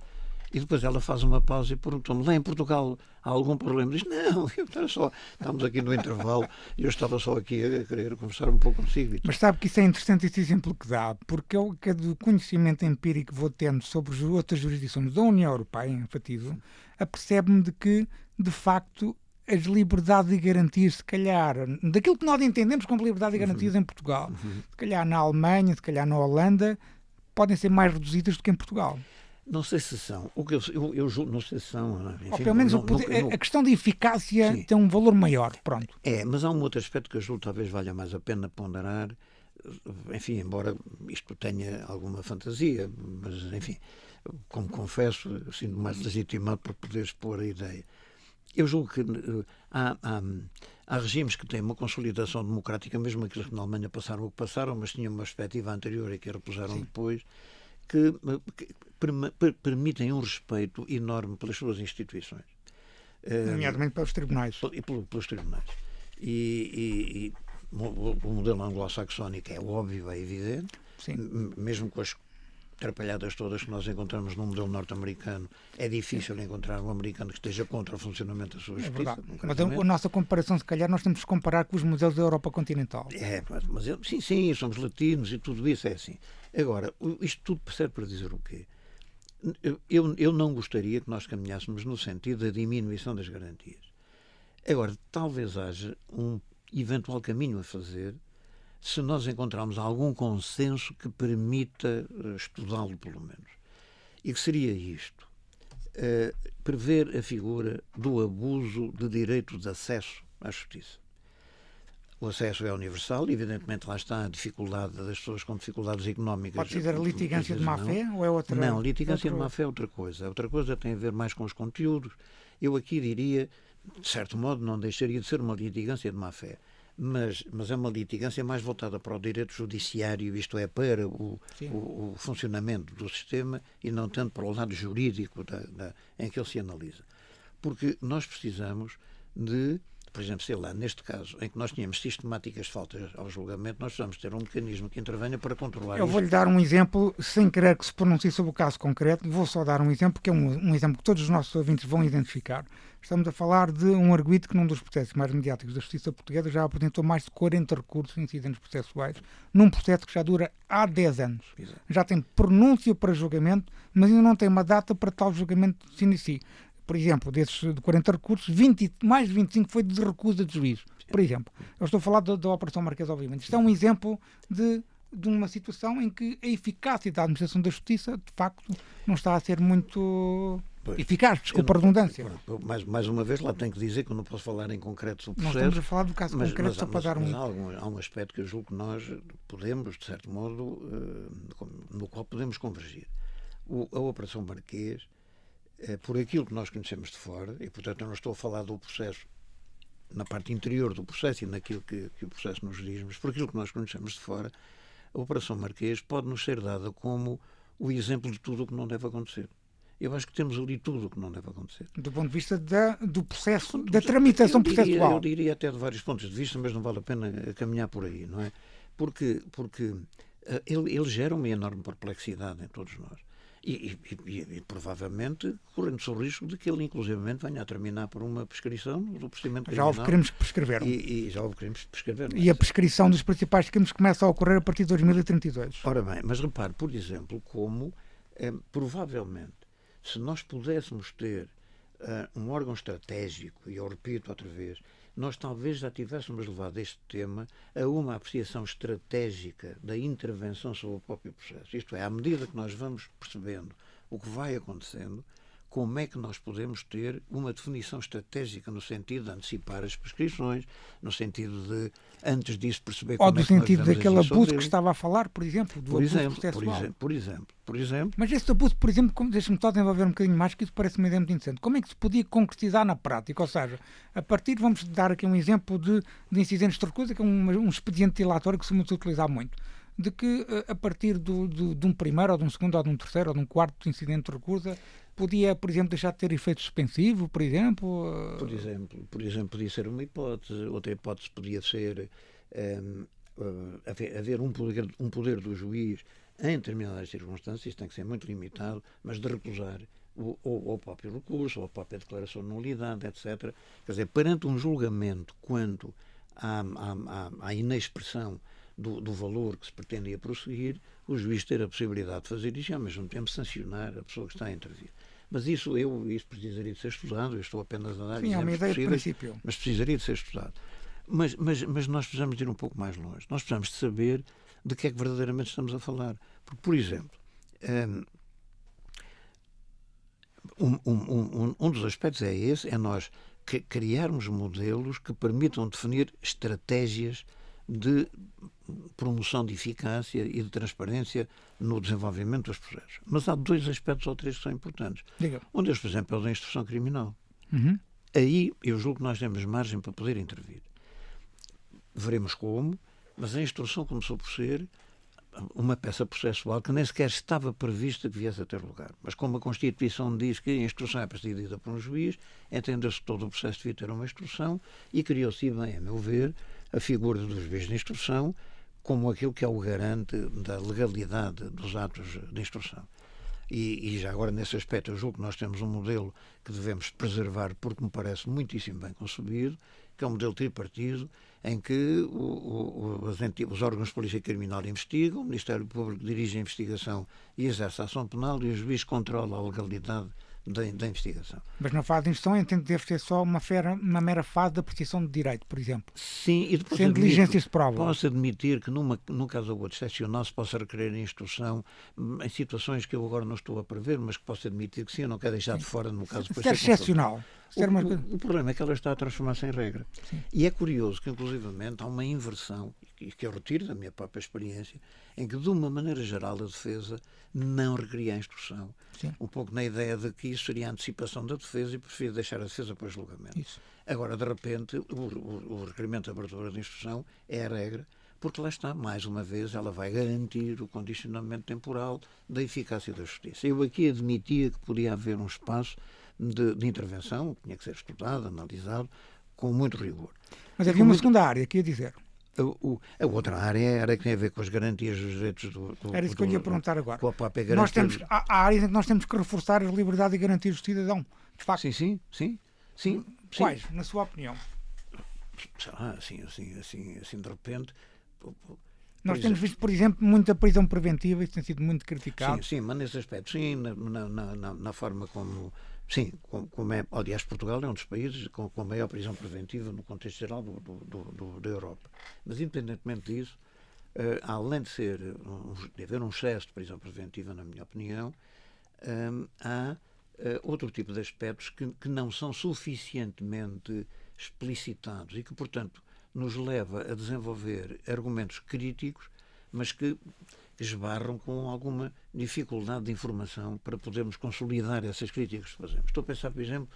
E depois ela faz uma pausa e perguntou-me, lá em Portugal há algum problema? Diz, não, estamos aqui no intervalo e eu estava só aqui a querer conversar um pouco consigo. Mas sabe que isso é interessante, esse exemplo que dá, porque eu, que do conhecimento empírico que vou tendo sobre as outras jurisdições da União Europeia, enfatizo, apercebe-me de que, de facto, as liberdades e garantias, se calhar, daquilo que nós entendemos como liberdade e garantias em Portugal, se calhar na Alemanha, se calhar na Holanda, podem ser mais reduzidas do que em Portugal. Não sei se são. O que eu julgo, não sei se são. Enfim, ou pelo menos a questão da eficácia sim, tem um valor maior. Pronto. mas há um outro aspecto que eu julgo talvez valha mais a pena ponderar. Enfim, embora isto tenha alguma fantasia, mas enfim, como confesso, sinto mais legitimado para poder expor a ideia. Eu julgo que há regimes que têm uma consolidação democrática, mesmo aqueles que na Alemanha passaram o que passaram, mas tinham uma perspectiva anterior e que a repuseram depois, que permitem um respeito enorme pelas suas instituições. Nomeadamente pelos tribunais. E pelos tribunais. E o modelo anglo-saxónico é óbvio, é evidente, mesmo com as atrapalhadas todas que nós encontramos no modelo norte-americano, é difícil encontrar um americano que esteja contra o funcionamento da sua justiça. Mas a nossa comparação, se calhar, nós temos que comparar com os modelos da Europa continental. Sim, somos latinos e tudo isso é assim. Agora, isto tudo serve para dizer o quê? Eu não gostaria que nós caminhássemos no sentido da diminuição das garantias. Agora, talvez haja um eventual caminho a fazer se nós encontrarmos algum consenso que permita estudá-lo, pelo menos. E que seria isto: prever a figura do abuso de direito de acesso à justiça. O acesso é universal, evidentemente lá está a dificuldade das pessoas com dificuldades económicas. Pode ser a litigância de má-fé ou é outra? Não, litigância de má-fé é outra coisa. Outra coisa tem a ver mais com os conteúdos. Eu aqui diria, de certo modo, não deixaria de ser uma litigância de má-fé. Mas é uma litigância mais voltada para o direito judiciário, isto é, para o funcionamento do sistema e não tanto para o lado jurídico em que ele se analisa. Porque nós precisamos de, por exemplo, sei lá, neste caso, em que nós tínhamos sistemáticas faltas ao julgamento, nós precisamos ter um mecanismo que intervenha para controlar isso. Eu vou-lhe dar um exemplo, sem querer que se pronuncie sobre o caso concreto, vou só dar um exemplo, que é um exemplo que todos os nossos ouvintes vão identificar. Estamos a falar de um arguido que num dos processos mais mediáticos da justiça portuguesa já apresentou mais de 40 recursos em incidentes processuais, num processo que já dura há 10 anos. Exato. Já tem pronúncio para julgamento, mas ainda não tem uma data para tal julgamento se inicie. Por exemplo, desses de 40 recursos, mais de 25 foi de recusa de juízo. Por exemplo, eu estou a falar da Operação Marquês, obviamente. Isto é um exemplo de uma situação em que a eficácia da administração da justiça, de facto, não está a ser muito eficaz, desculpa a redundância. Mais uma vez, lá tenho que dizer que eu não posso falar em concreto sobre o processo. Não estamos a falar do caso concreto, só para dar um... Há um aspecto que eu julgo que nós podemos, de certo modo, no qual podemos convergir. A Operação Marquês, por aquilo que nós conhecemos de fora, e portanto eu não estou a falar do processo na parte interior do processo e naquilo que o processo nos diz, mas por aquilo que nós conhecemos de fora, a Operação Marquês pode nos ser dada como o exemplo de tudo o que não deve acontecer. Eu acho que temos ali tudo o que não deve acontecer. Do ponto de vista do processo, da tramitação processual. Eu diria até de vários pontos de vista, mas não vale a pena caminhar por aí, não é? Porque ele gera uma enorme perplexidade em todos nós. E provavelmente correndo-se o risco de que ele, inclusivamente, venha a terminar por uma prescrição do procedimento criminal. Já houve crimes que prescreveram. E já houve crimes que prescreveram. E a prescrição dos principais crimes começa a ocorrer a partir de 2032. Ora bem, mas repare, por exemplo, como provavelmente, se nós pudéssemos ter um órgão estratégico, e eu repito outra vez, nós talvez já tivéssemos levado este tema a uma apreciação estratégica da intervenção sobre o próprio processo. Isto é, à medida que nós vamos percebendo o que vai acontecendo, como é que nós podemos ter uma definição estratégica no sentido de antecipar as prescrições, no sentido de, antes disso, perceber como é que nós devemos agir sobre ele. Ou do sentido daquele abuso que estava a falar, por exemplo, do abuso processual. Por exemplo. Mas esse abuso, por exemplo, deixa-me só desenvolver um bocadinho mais, que isso parece uma ideia muito interessante. Como é que se podia concretizar na prática? Ou seja, a partir, vamos dar aqui um exemplo de incidentes de recusa, que é um expediente dilatório que se muito utilizar muito. De que, a partir de um primeiro, ou de um segundo, ou de um terceiro, ou de um quarto incidente de recusa, podia, por exemplo, deixar de ter efeito suspensivo, por exemplo? Por exemplo, podia ser uma hipótese. Outra hipótese podia ser haver um poder do juiz em determinadas circunstâncias, isso tem que ser muito limitado, mas de recusar ou o próprio recurso, ou a própria declaração de nulidade, etc. Quer dizer, perante um julgamento quanto à inexpressão do valor que se pretendia prosseguir, o juiz ter a possibilidade de fazer isso e, ao mesmo tempo, sancionar a pessoa que está a intervir. Mas isso precisaria de ser estudado, eu estou apenas a dar exemplos é uma ideia possíveis, de princípio. Mas precisaria de ser estudado. Mas nós precisamos de ir um pouco mais longe. Nós precisamos de saber de que é que verdadeiramente estamos a falar. Porque, por exemplo, Um dos aspectos é esse, é nós criarmos modelos que permitam definir estratégias de promoção de eficácia e de transparência no desenvolvimento dos processos. Mas há 2 aspectos ou 3 que são importantes. Diga. Um deles, por exemplo, é o da instrução criminal. Uhum. Aí eu julgo que nós temos margem para poder intervir. Veremos como, mas a instrução começou por ser uma peça processual que nem sequer estava prevista que viesse a ter lugar. Mas como a Constituição diz que a instrução é presidida por um juiz, entendeu-se que todo o processo devia ter uma instrução e criou-se bem, a meu ver, a figura do juiz de instrução como aquilo que é o garante da legalidade dos atos de instrução. E já agora, nesse aspecto, eu julgo que nós temos um modelo que devemos preservar porque me parece muitíssimo bem concebido, que é um modelo tripartido, em que os órgãos de polícia criminal investigam, o Ministério Público dirige a investigação e exerce a ação penal e o juiz controla a legalidade da investigação. Mas na fase de instrução entendo que deve ser só uma mera fase de apreciação de direito, por exemplo. Sim, e depois sem diligências de prova. Posso admitir que num caso ou outro excepcional se possa requerer a instrução em situações que eu agora não estou a prever, mas que posso admitir que sim, eu não quero deixar de fora no caso de ser excepcional. O problema é que ela está a transformar-se em regra. Sim. E é curioso que, inclusivamente, há uma inversão, que eu retiro da minha própria experiência, em que, de uma maneira geral, a defesa não requeria a instrução. Sim. Um pouco na ideia de que isso seria a antecipação da defesa e preferia deixar a defesa para o julgamento. Isso. Agora, de repente, o requerimento de abertura de instrução é a regra, porque lá está, mais uma vez, ela vai garantir o condicionamento temporal da eficácia da justiça. Eu aqui admitia que podia haver um espaço de intervenção, que tinha que ser estudado, analisado, com muito rigor. Mas havia uma segunda área, que ia dizer. A outra área era que tem a ver com as garantias dos direitos Era isso que eu ia perguntar agora. Com a própria garantia. Há áreas em que nós temos que reforçar as liberdades e garantias do cidadão. De facto. Sim. Quais, na sua opinião? Sei lá, assim de repente. Nós temos visto, por exemplo, muita prisão preventiva, isso tem sido muito criticado. Sim, mas nesse aspecto, sim, na forma como. Sim, como é. Aliás, Portugal é um dos países com a maior prisão preventiva no contexto geral da Europa. Mas, independentemente disso, além de haver um excesso de prisão preventiva, na minha opinião, há outro tipo de aspectos que não são suficientemente explicitados e que, portanto, nos leva a desenvolver argumentos críticos, mas que esbarram com alguma dificuldade de informação para podermos consolidar essas críticas que fazemos. Estou a pensar, por exemplo,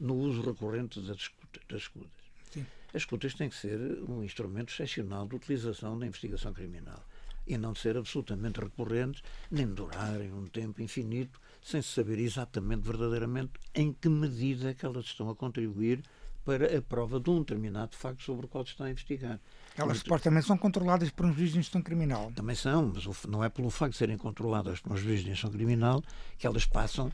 no uso recorrente das escutas. Sim. As escutas têm que ser um instrumento excepcional de utilização da investigação criminal e não de ser absolutamente recorrentes, nem durarem um tempo infinito, sem se saber exatamente, verdadeiramente, em que medida é que elas estão a contribuir para a prova de um determinado facto sobre o qual se está a investigar. Elas supostamente são controladas por um juiz de instrução criminal. Também são, mas não é pelo facto de serem controladas por um juiz de instrução criminal que elas passam,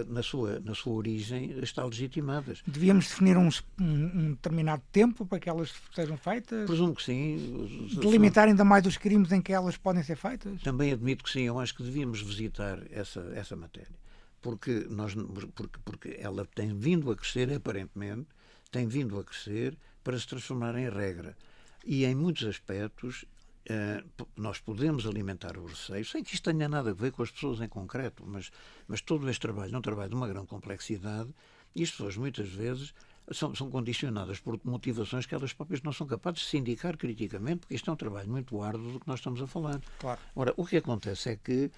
na sua origem, a estar legitimadas. Devíamos definir um determinado tempo para que elas sejam feitas? Presumo que sim. Delimitar ainda mais os crimes em que elas podem ser feitas? Também admito que sim. Eu acho que devíamos visitar essa matéria. Porque ela tem vindo a crescer, aparentemente, para se transformar em regra. E em muitos aspectos nós podemos alimentar o receio, sem que isto tenha nada a ver com as pessoas em concreto, mas todo este trabalho é um trabalho de uma grande complexidade e as pessoas muitas vezes são condicionadas por motivações que elas próprias não são capazes de se indicar criticamente, porque isto é um trabalho muito árduo do que nós estamos a falar. Claro. Ora, o que acontece é que,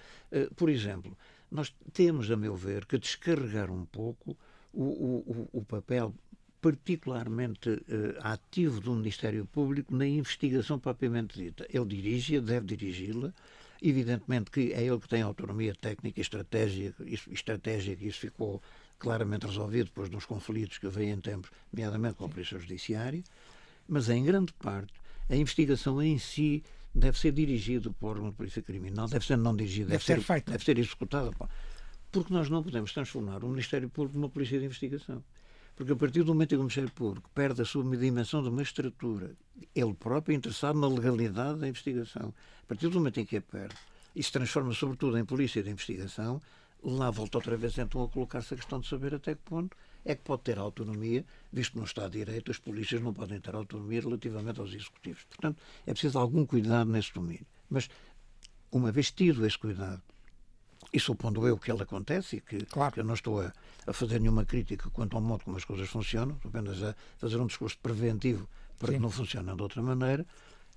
por exemplo, nós temos, a meu ver, que descarregar um pouco o papel particularmente ativo do Ministério Público na investigação propriamente dita. Ele dirige-a, deve dirigi-la. Evidentemente que é ele que tem autonomia técnica e estratégica, e isso ficou claramente resolvido depois dos conflitos que veio em tempos, nomeadamente com a Polícia Judiciária, mas em grande parte a investigação em si deve ser dirigida por uma Polícia Criminal, deve ser não dirigida, deve ser executada. Porque nós não podemos transformar o Ministério Público numa Polícia de Investigação. Porque a partir do momento em que o Ministério Público perde a sua dimensão de magistratura, ele próprio é interessado na legalidade da investigação, a partir do momento em que a perde e se transforma sobretudo em polícia de investigação, lá volta outra vez então a colocar-se a questão de saber até que ponto é que pode ter autonomia, visto que no Estado de Direito as polícias não podem ter autonomia relativamente aos executivos. Portanto, é preciso algum cuidado nesse domínio. Mas, uma vez tido esse cuidado, E supondo eu que ele acontece e que eu não estou a fazer nenhuma crítica quanto ao modo como as coisas funcionam, estou apenas a fazer um discurso preventivo para que não funcionem de outra maneira,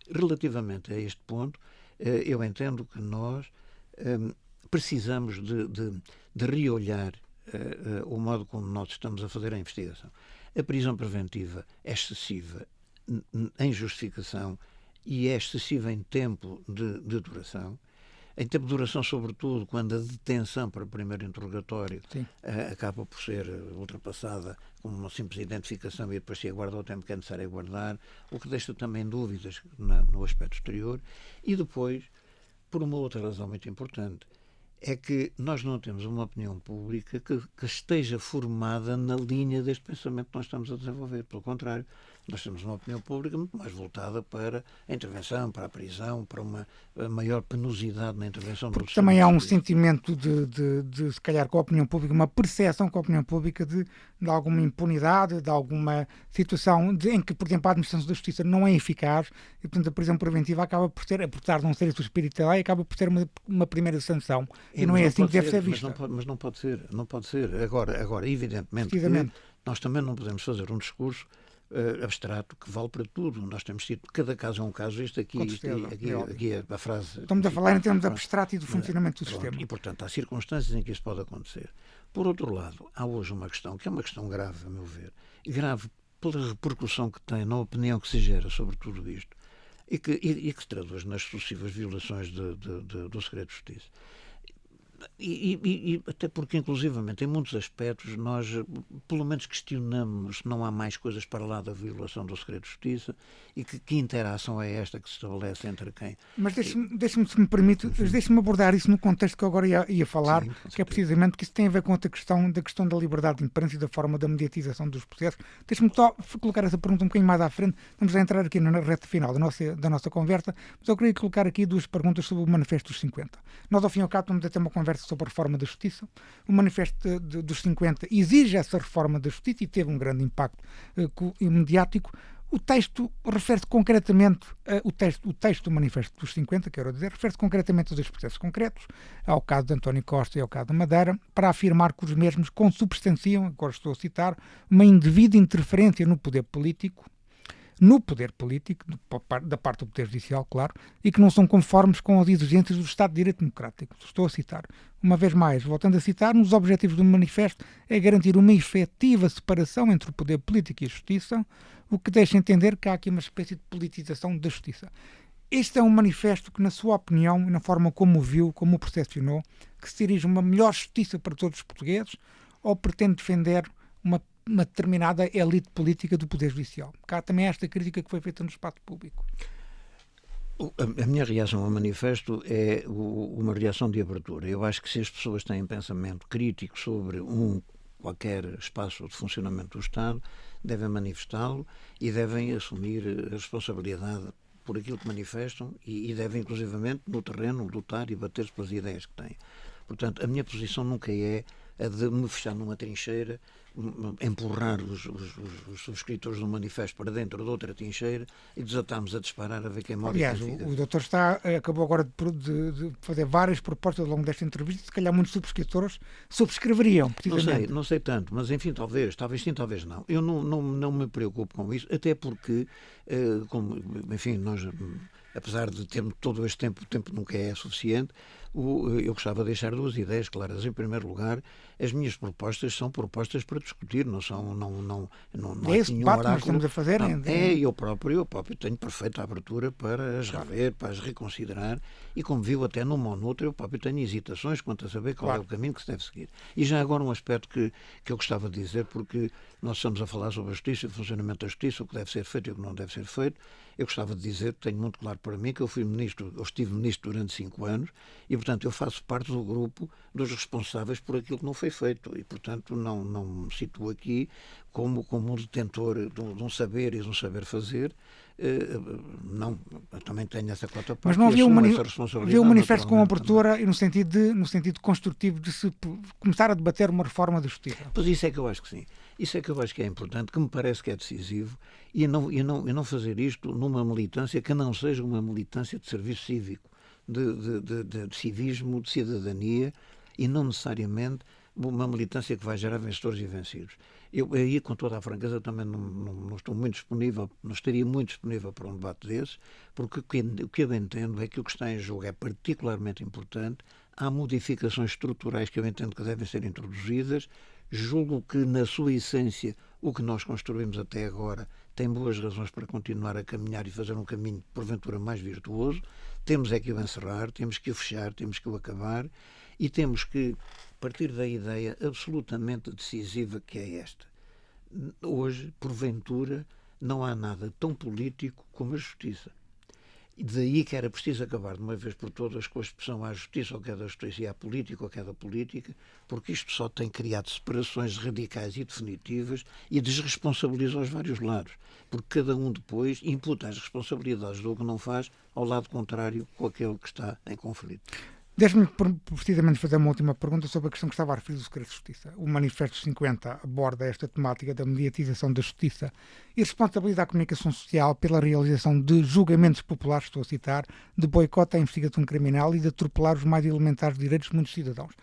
relativamente a este ponto, eu entendo que nós precisamos de reolhar o modo como nós estamos a fazer a investigação. A prisão preventiva é excessiva em justificação e é excessiva em tempo de duração. Em tempo de duração, sobretudo, quando a detenção para o primeiro interrogatório acaba por ser ultrapassada com uma simples identificação e depois se aguarda o tempo que é necessário aguardar, o que deixa também dúvidas no aspecto exterior. E depois, por uma outra razão muito importante, é que nós não temos uma opinião pública que esteja formada na linha deste pensamento que nós estamos a desenvolver. Pelo contrário, nós temos uma opinião pública muito mais voltada para a intervenção, para a prisão, para uma maior penosidade na intervenção. Porque também há um sentimento de, se calhar, com a opinião pública, uma percepção com a opinião pública de alguma impunidade, de alguma situação em que, por exemplo, a administração da justiça não é eficaz e, portanto, a prisão preventiva acaba por ter, apesar de não ser o espírito da lei, acaba por ter uma primeira sanção. E não é assim que deve ser vista. Mas não pode ser. Agora evidentemente, nós também não podemos fazer um discurso abstrato que vale para tudo. Nós temos tido, cada caso é um caso, aqui é a frase. Estamos a falar em termos de abstrato e do funcionamento do sistema. E, portanto, há circunstâncias em que isso pode acontecer. Por outro lado, há hoje uma questão, que é uma questão grave, a meu ver, grave pela repercussão que tem na opinião que se gera sobre tudo isto e que se traduz nas sucessivas violações do segredo de justiça. E até porque, inclusivamente, em muitos aspectos, nós, pelo menos, questionamos se não há mais coisas para lá da violação do segredo de justiça e que interação é esta que se estabelece entre quem... Mas deixe-me, se me permite, deixe-me abordar isso no contexto que eu agora ia falar, que é precisamente que isso tem a ver com outra questão, da questão da liberdade de imprensa e da forma da mediatização dos processos. Deixe-me só colocar essa pergunta um bocadinho mais à frente. Vamos entrar aqui na reta final da nossa conversa, mas eu queria colocar aqui duas perguntas sobre o Manifesto dos 50. Nós, ao fim e ao cabo, estamos a ter uma conversa sobre a reforma da justiça. O Manifesto dos 50 exige essa reforma da justiça e teve um grande impacto mediático. O texto refere-se concretamente, o texto do Manifesto dos 50, quero dizer, refere-se concretamente a dois processos concretos, ao caso de António Costa e ao caso da Madeira, para afirmar que os mesmos consubstanciam, agora estou a citar, uma indevida interferência no poder político, da parte do Poder Judicial, claro, e que não são conformes com as exigências do Estado de Direito Democrático. Estou a citar. Uma vez mais, voltando a citar, um dos objetivos do Manifesto é garantir uma efetiva separação entre o poder político e a justiça, o que deixa entender que há aqui uma espécie de politização da justiça. Este é um manifesto que, na sua opinião e na forma como o viu, como o percepcionou, que se dirige a uma melhor justiça para todos os portugueses ou pretende defender uma determinada elite política do Poder Judicial. Cá também há esta crítica que foi feita no espaço público. A minha reação ao manifesto é uma reação de abertura. Eu acho que se as pessoas têm pensamento crítico sobre qualquer espaço de funcionamento do Estado, devem manifestá-lo e devem assumir a responsabilidade por aquilo que manifestam e devem, inclusivamente, no terreno, lutar e bater-se pelas ideias que têm. Portanto, a minha posição nunca é a de me fechar numa trincheira, empurrar os subscritores do manifesto para dentro de outra trincheira e desatarmos a disparar a ver quem morre. Aliás, o doutor acabou agora de fazer várias propostas ao longo desta entrevista, se calhar muitos subscritores subscreveriam, precisamente. Não sei tanto, mas enfim, talvez sim, talvez não. Eu não me preocupo com isso, até porque, enfim, nós, apesar de termos todo este tempo, o tempo nunca é suficiente, eu gostava de deixar duas ideias claras. Em primeiro lugar, as minhas propostas são propostas para discutir, não é esse debate que nós estamos a fazer. Eu próprio tenho perfeita abertura para as rever, para as reconsiderar, e como viu até numa ou noutra, eu próprio tenho hesitações quanto a saber qual é o caminho que se deve seguir. E já agora um aspecto que eu gostava de dizer, porque nós estamos a falar sobre a justiça, o funcionamento da justiça, o que deve ser feito e o que não deve ser feito. Eu gostava de dizer, tenho muito claro para mim, que eu estive ministro durante 5 anos e, portanto, eu faço parte do grupo dos responsáveis por aquilo que não foi feito e, portanto, não me situo aqui como um detentor de um saber e de um saber fazer. Não, eu também tenho essa cota parte. Mas não havia o manifesto com abertura e no sentido construtivo de se começar a debater uma reforma da justiça? Pois isso é que eu acho que sim. Isso é que eu acho que é importante, que me parece que é decisivo, e não fazer isto numa militância que não seja uma militância de serviço cívico, de civismo, de cidadania, e não necessariamente uma militância que vai gerar vencedores e vencidos. Eu aí, com toda a franqueza, também não estou muito disponível, não estaria muito disponível para um debate desses, porque o que eu entendo é que o que está em jogo é particularmente importante. Há modificações estruturais que eu entendo que devem ser introduzidas. Julgo que, na sua essência, o que nós construímos até agora tem boas razões para continuar a caminhar e fazer um caminho, porventura, mais virtuoso. Temos é que o encerrar, temos que o fechar, temos que o acabar e temos que partir da ideia absolutamente decisiva que é esta. Hoje, porventura, não há nada tão político como a justiça. E daí que era preciso acabar de uma vez por todas com a expressão à justiça ou que é da justiça e à política ou que é da política, porque isto só tem criado separações radicais e definitivas e desresponsabiliza os vários lados, porque cada um depois imputa as responsabilidades do que não faz ao lado contrário com aquele que está em conflito. Deixe-me precisamente fazer uma última pergunta sobre a questão que estava a referir do segredo de justiça. O Manifesto 50 aborda esta temática da mediatização da justiça e responsabiliza a comunicação social pela realização de julgamentos populares, estou a citar, de boicote à investigação criminal e de atropelar os mais elementares direitos de muitos cidadãos.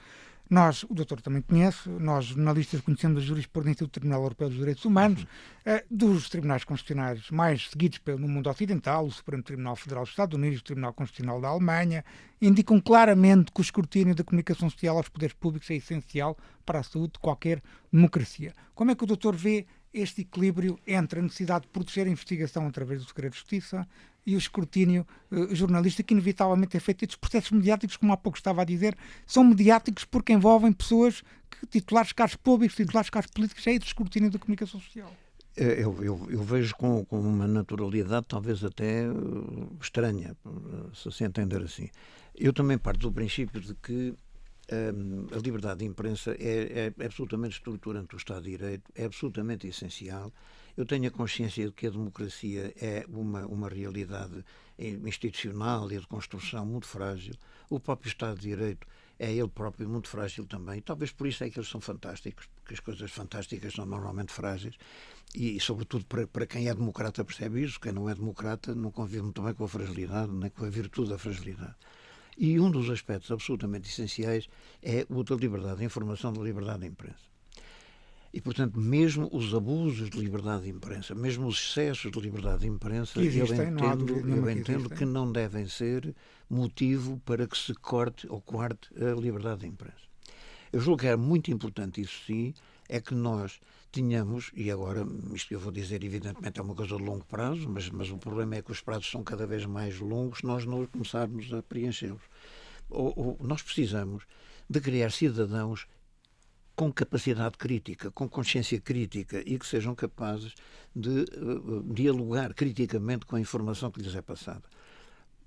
Nós, o doutor também conhece, nós jornalistas conhecemos a jurisprudência do Tribunal Europeu dos Direitos Humanos, dos tribunais constitucionais mais seguidos no mundo ocidental, o Supremo Tribunal Federal dos Estados Unidos, o Tribunal Constitucional da Alemanha, indicam claramente que o escrutínio da comunicação social aos poderes públicos é essencial para a saúde de qualquer democracia. Como é que o doutor vê este equilíbrio entre a necessidade de proteger a investigação através do segredo de justiça e o escrutínio jornalístico que inevitavelmente é feito? Estes processos mediáticos, como há pouco estava a dizer, são mediáticos porque envolvem pessoas que, titulares de cargos públicos, titulares de cargos políticos, é esse escrutínio da comunicação social. Eu vejo com uma naturalidade talvez até estranha, se assim entender assim. Eu também parto do princípio de que a liberdade de imprensa é absolutamente estruturante do Estado de Direito, é absolutamente essencial. Eu tenho a consciência de que a democracia é uma realidade institucional e de construção muito frágil. O próprio Estado de Direito é ele próprio muito frágil também. E talvez por isso é que eles são fantásticos, porque as coisas fantásticas são normalmente frágeis. E sobretudo, para quem é democrata percebe isso. Quem não é democrata não convive muito bem com a fragilidade, nem com a virtude da fragilidade. E um dos aspectos absolutamente essenciais é o da liberdade de informação, da liberdade de imprensa. E, portanto, mesmo os abusos de liberdade de imprensa, mesmo os excessos de liberdade de imprensa, eu entendo que não devem ser motivo para que se corte ou coarte a liberdade de imprensa. Eu julgo que é muito importante, isso sim, é que nós tínhamos, e agora, isto que eu vou dizer, evidentemente é uma coisa de longo prazo, mas o problema é que os prazos são cada vez mais longos se nós não começarmos a preenchê-los. Nós precisamos de criar cidadãos com capacidade crítica, com consciência crítica e que sejam capazes de dialogar criticamente com a informação que lhes é passada.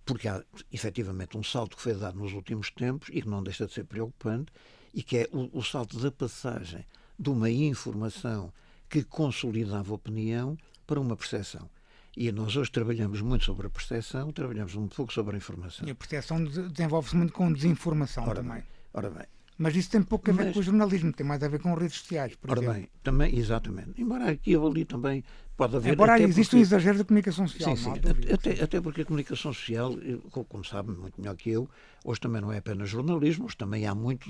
Porque há, efetivamente, um salto que foi dado nos últimos tempos e que não deixa de ser preocupante e que é o salto da passagem de uma informação que consolidava a opinião para uma percepção. E nós hoje trabalhamos muito sobre a percepção, trabalhamos um pouco sobre a informação. E a percepção desenvolve-se muito com desinformação também. Ora bem. Mas isso tem pouco a ver com o jornalismo, tem mais a ver com redes sociais, por exemplo. Ora bem, também, exatamente. Embora aqui ou ali também pode haver... Embora exista um exagero da comunicação social. Sim, até porque a comunicação social, como sabe muito melhor que eu, hoje também não é apenas jornalismo, hoje também há muito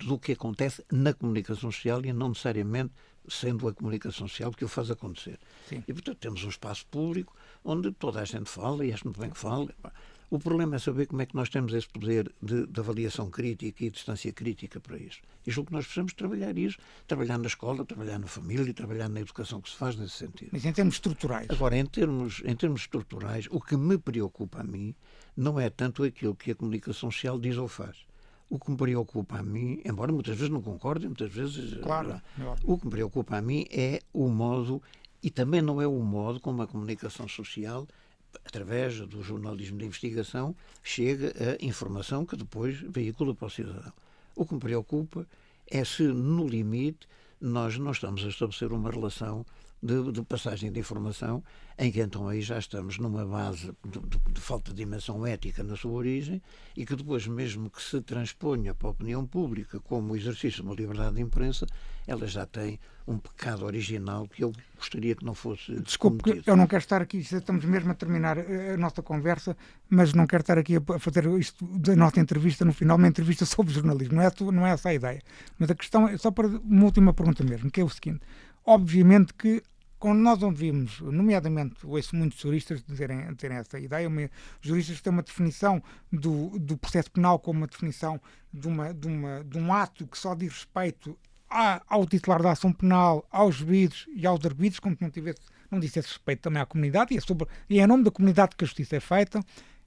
do que acontece na comunicação social e não necessariamente sendo a comunicação social que o faz acontecer. Sim. E, portanto, temos um espaço público onde toda a gente fala e acho muito bem que fala. O problema é saber como é que nós temos esse poder de avaliação crítica e distância crítica para isso. E julgo que nós precisamos trabalhar isso, trabalhar na escola, trabalhar na família, trabalhar na educação que se faz nesse sentido. Mas em termos estruturais? Agora, em termos estruturais, o que me preocupa a mim não é tanto aquilo que a comunicação social diz ou faz. O que me preocupa a mim, embora muitas vezes não concorde, muitas vezes... Claro. O que me preocupa a mim é o modo, e também não é o modo como a comunicação social, através do jornalismo de investigação, chega a informação que depois veicula para o cidadão. O que me preocupa é se, no limite, nós não estamos a estabelecer uma relação de passagem de informação em que então aí já estamos numa base de falta de dimensão ética na sua origem e que depois, mesmo que se transponha para a opinião pública como o exercício de uma liberdade de imprensa, ela já tem um pecado original que eu gostaria que não fosse Desculpe, cometido. eu não quero estar aqui, estamos mesmo a terminar a nossa conversa, mas não quero estar aqui a fazer isto da nossa entrevista no final, uma entrevista sobre jornalismo, não é essa a ideia. Mas a questão é só para uma última pergunta mesmo, que é o seguinte: obviamente que quando nós ouvimos, nomeadamente, ouço muitos juristas terem essa ideia, juristas que têm uma definição do processo penal como uma definição de um ato que só diz respeito ao titular da ação penal, aos juízes e aos arbitros, como se não dissesse respeito também à comunidade, e é em nome da comunidade que a justiça é feita.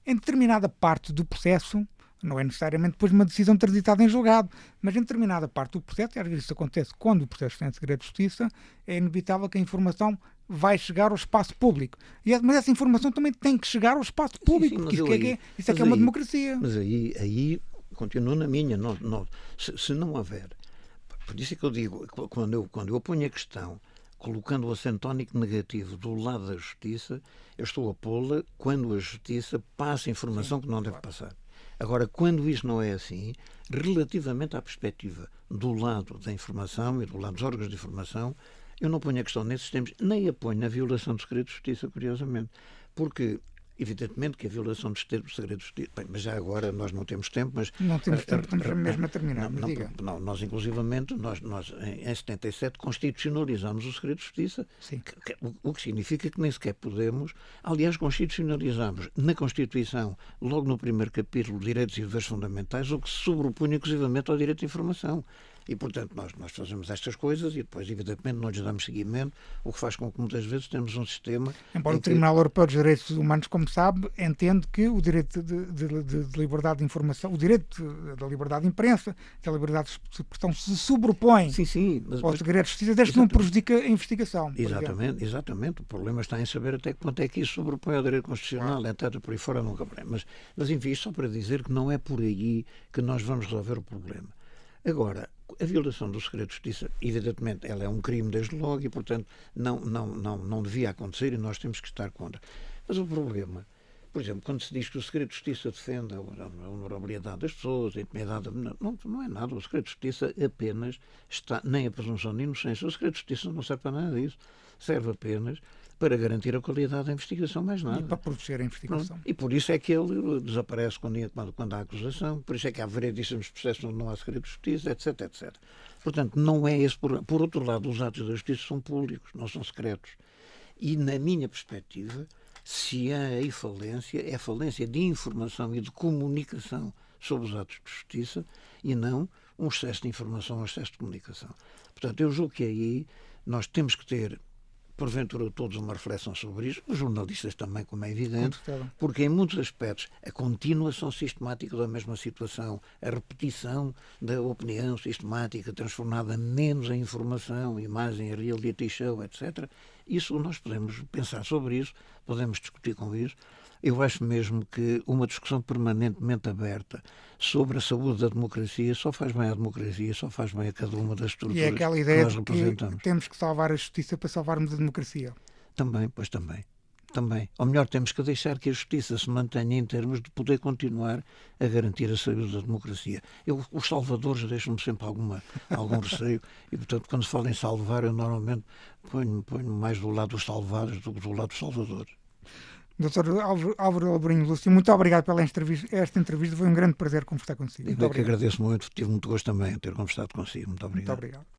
Em determinada parte do processo, não é necessariamente depois de uma decisão transitada em julgado, mas em determinada parte do processo, e às vezes isso acontece quando o processo tem segredo de justiça, é inevitável que a informação vai chegar ao espaço público. Mas essa informação também tem que chegar ao espaço público, sim, porque isso é que é uma democracia. Mas aí continuo na minha. Se não houver... Por isso é que eu digo, quando eu ponho a questão colocando o acento tónico negativo do lado da justiça, eu estou a pô-la quando a justiça passa informação que não deve passar. Agora, quando isso não é assim, relativamente à perspectiva do lado da informação e do lado dos órgãos de informação, eu não ponho a questão nesses termos, nem a ponho na violação do segredo de justiça, curiosamente. Porque, evidentemente, que a violação do segredo de justiça... Bem, mas já agora nós não temos tempo, mas... Não temos tempo, estamos mesmo a terminar, mas diga. Não, nós, inclusivamente, nós em 77 constitucionalizamos o segredo de justiça, o que significa que nem sequer podemos... Aliás, constitucionalizamos na Constituição, logo no primeiro capítulo, direitos e deveres fundamentais, o que se sobrepõe inclusivamente ao direito de informação. E, portanto, nós fazemos estas coisas e depois, evidentemente, não lhes damos seguimento, o que faz com que muitas vezes temos um sistema... Embora o Tribunal Europeu dos Direitos Humanos, como sabe, entende que o direito de liberdade de informação, o direito da liberdade de imprensa, da liberdade de expressão se sobrepõe ao segredo de justiça, desde que não prejudica a investigação. Exatamente. O problema está em saber até quanto é que isso sobrepõe ao direito constitucional, etc. Por aí fora nunca... Mas enfim, só para dizer que não é por aí que nós vamos resolver o problema. Agora, a violação do segredo de justiça, evidentemente, ela é um crime desde logo e, portanto, não devia acontecer e nós temos que estar contra. Mas o problema, por exemplo, quando se diz que o segredo de justiça defende a honorabilidade das pessoas, a intimidade, não é nada. O segredo de justiça apenas está, nem a presunção de inocência. O segredo de justiça não serve para nada disso. Serve apenas para garantir a qualidade da investigação, mais nada. E para proteger a investigação. E por isso é que ele desaparece quando há acusação, por isso é que há veredíssimos processos onde não há segredo de justiça, etc. Portanto, não é esse problema. Por outro lado, os atos da justiça são públicos, não são secretos. E, na minha perspectiva, se há aí falência, é falência de informação e de comunicação sobre os atos de justiça e não um excesso de informação, um excesso de comunicação. Portanto, eu julgo que aí nós temos que ter, porventura, todos uma reflexão sobre isso, os jornalistas também, como é evidente, porque em muitos aspectos a continuação sistemática da mesma situação, a repetição da opinião sistemática transformada menos em informação e mais em reality show, etc. Isso nós podemos pensar sobre isso, podemos discutir com isso. Eu acho mesmo que uma discussão permanentemente aberta sobre a saúde da democracia só faz bem à democracia, só faz bem a cada uma das estruturas que nós representamos. E é aquela ideia de que temos que salvar a justiça para salvarmos a democracia. Também. Ou melhor, temos que deixar que a justiça se mantenha em termos de poder continuar a garantir a saúde da democracia. Os salvadores deixam-me sempre algum receio e, portanto, quando se fala em salvar, eu normalmente ponho mais do lado dos salvados do que do lado dos salvadores. Dr. Álvaro Alvarinho Lúcio, muito obrigado pela esta entrevista. Foi um grande prazer conversar consigo. Eu que agradeço muito. Tive muito gosto também em ter conversado consigo. Muito obrigado. Muito obrigado.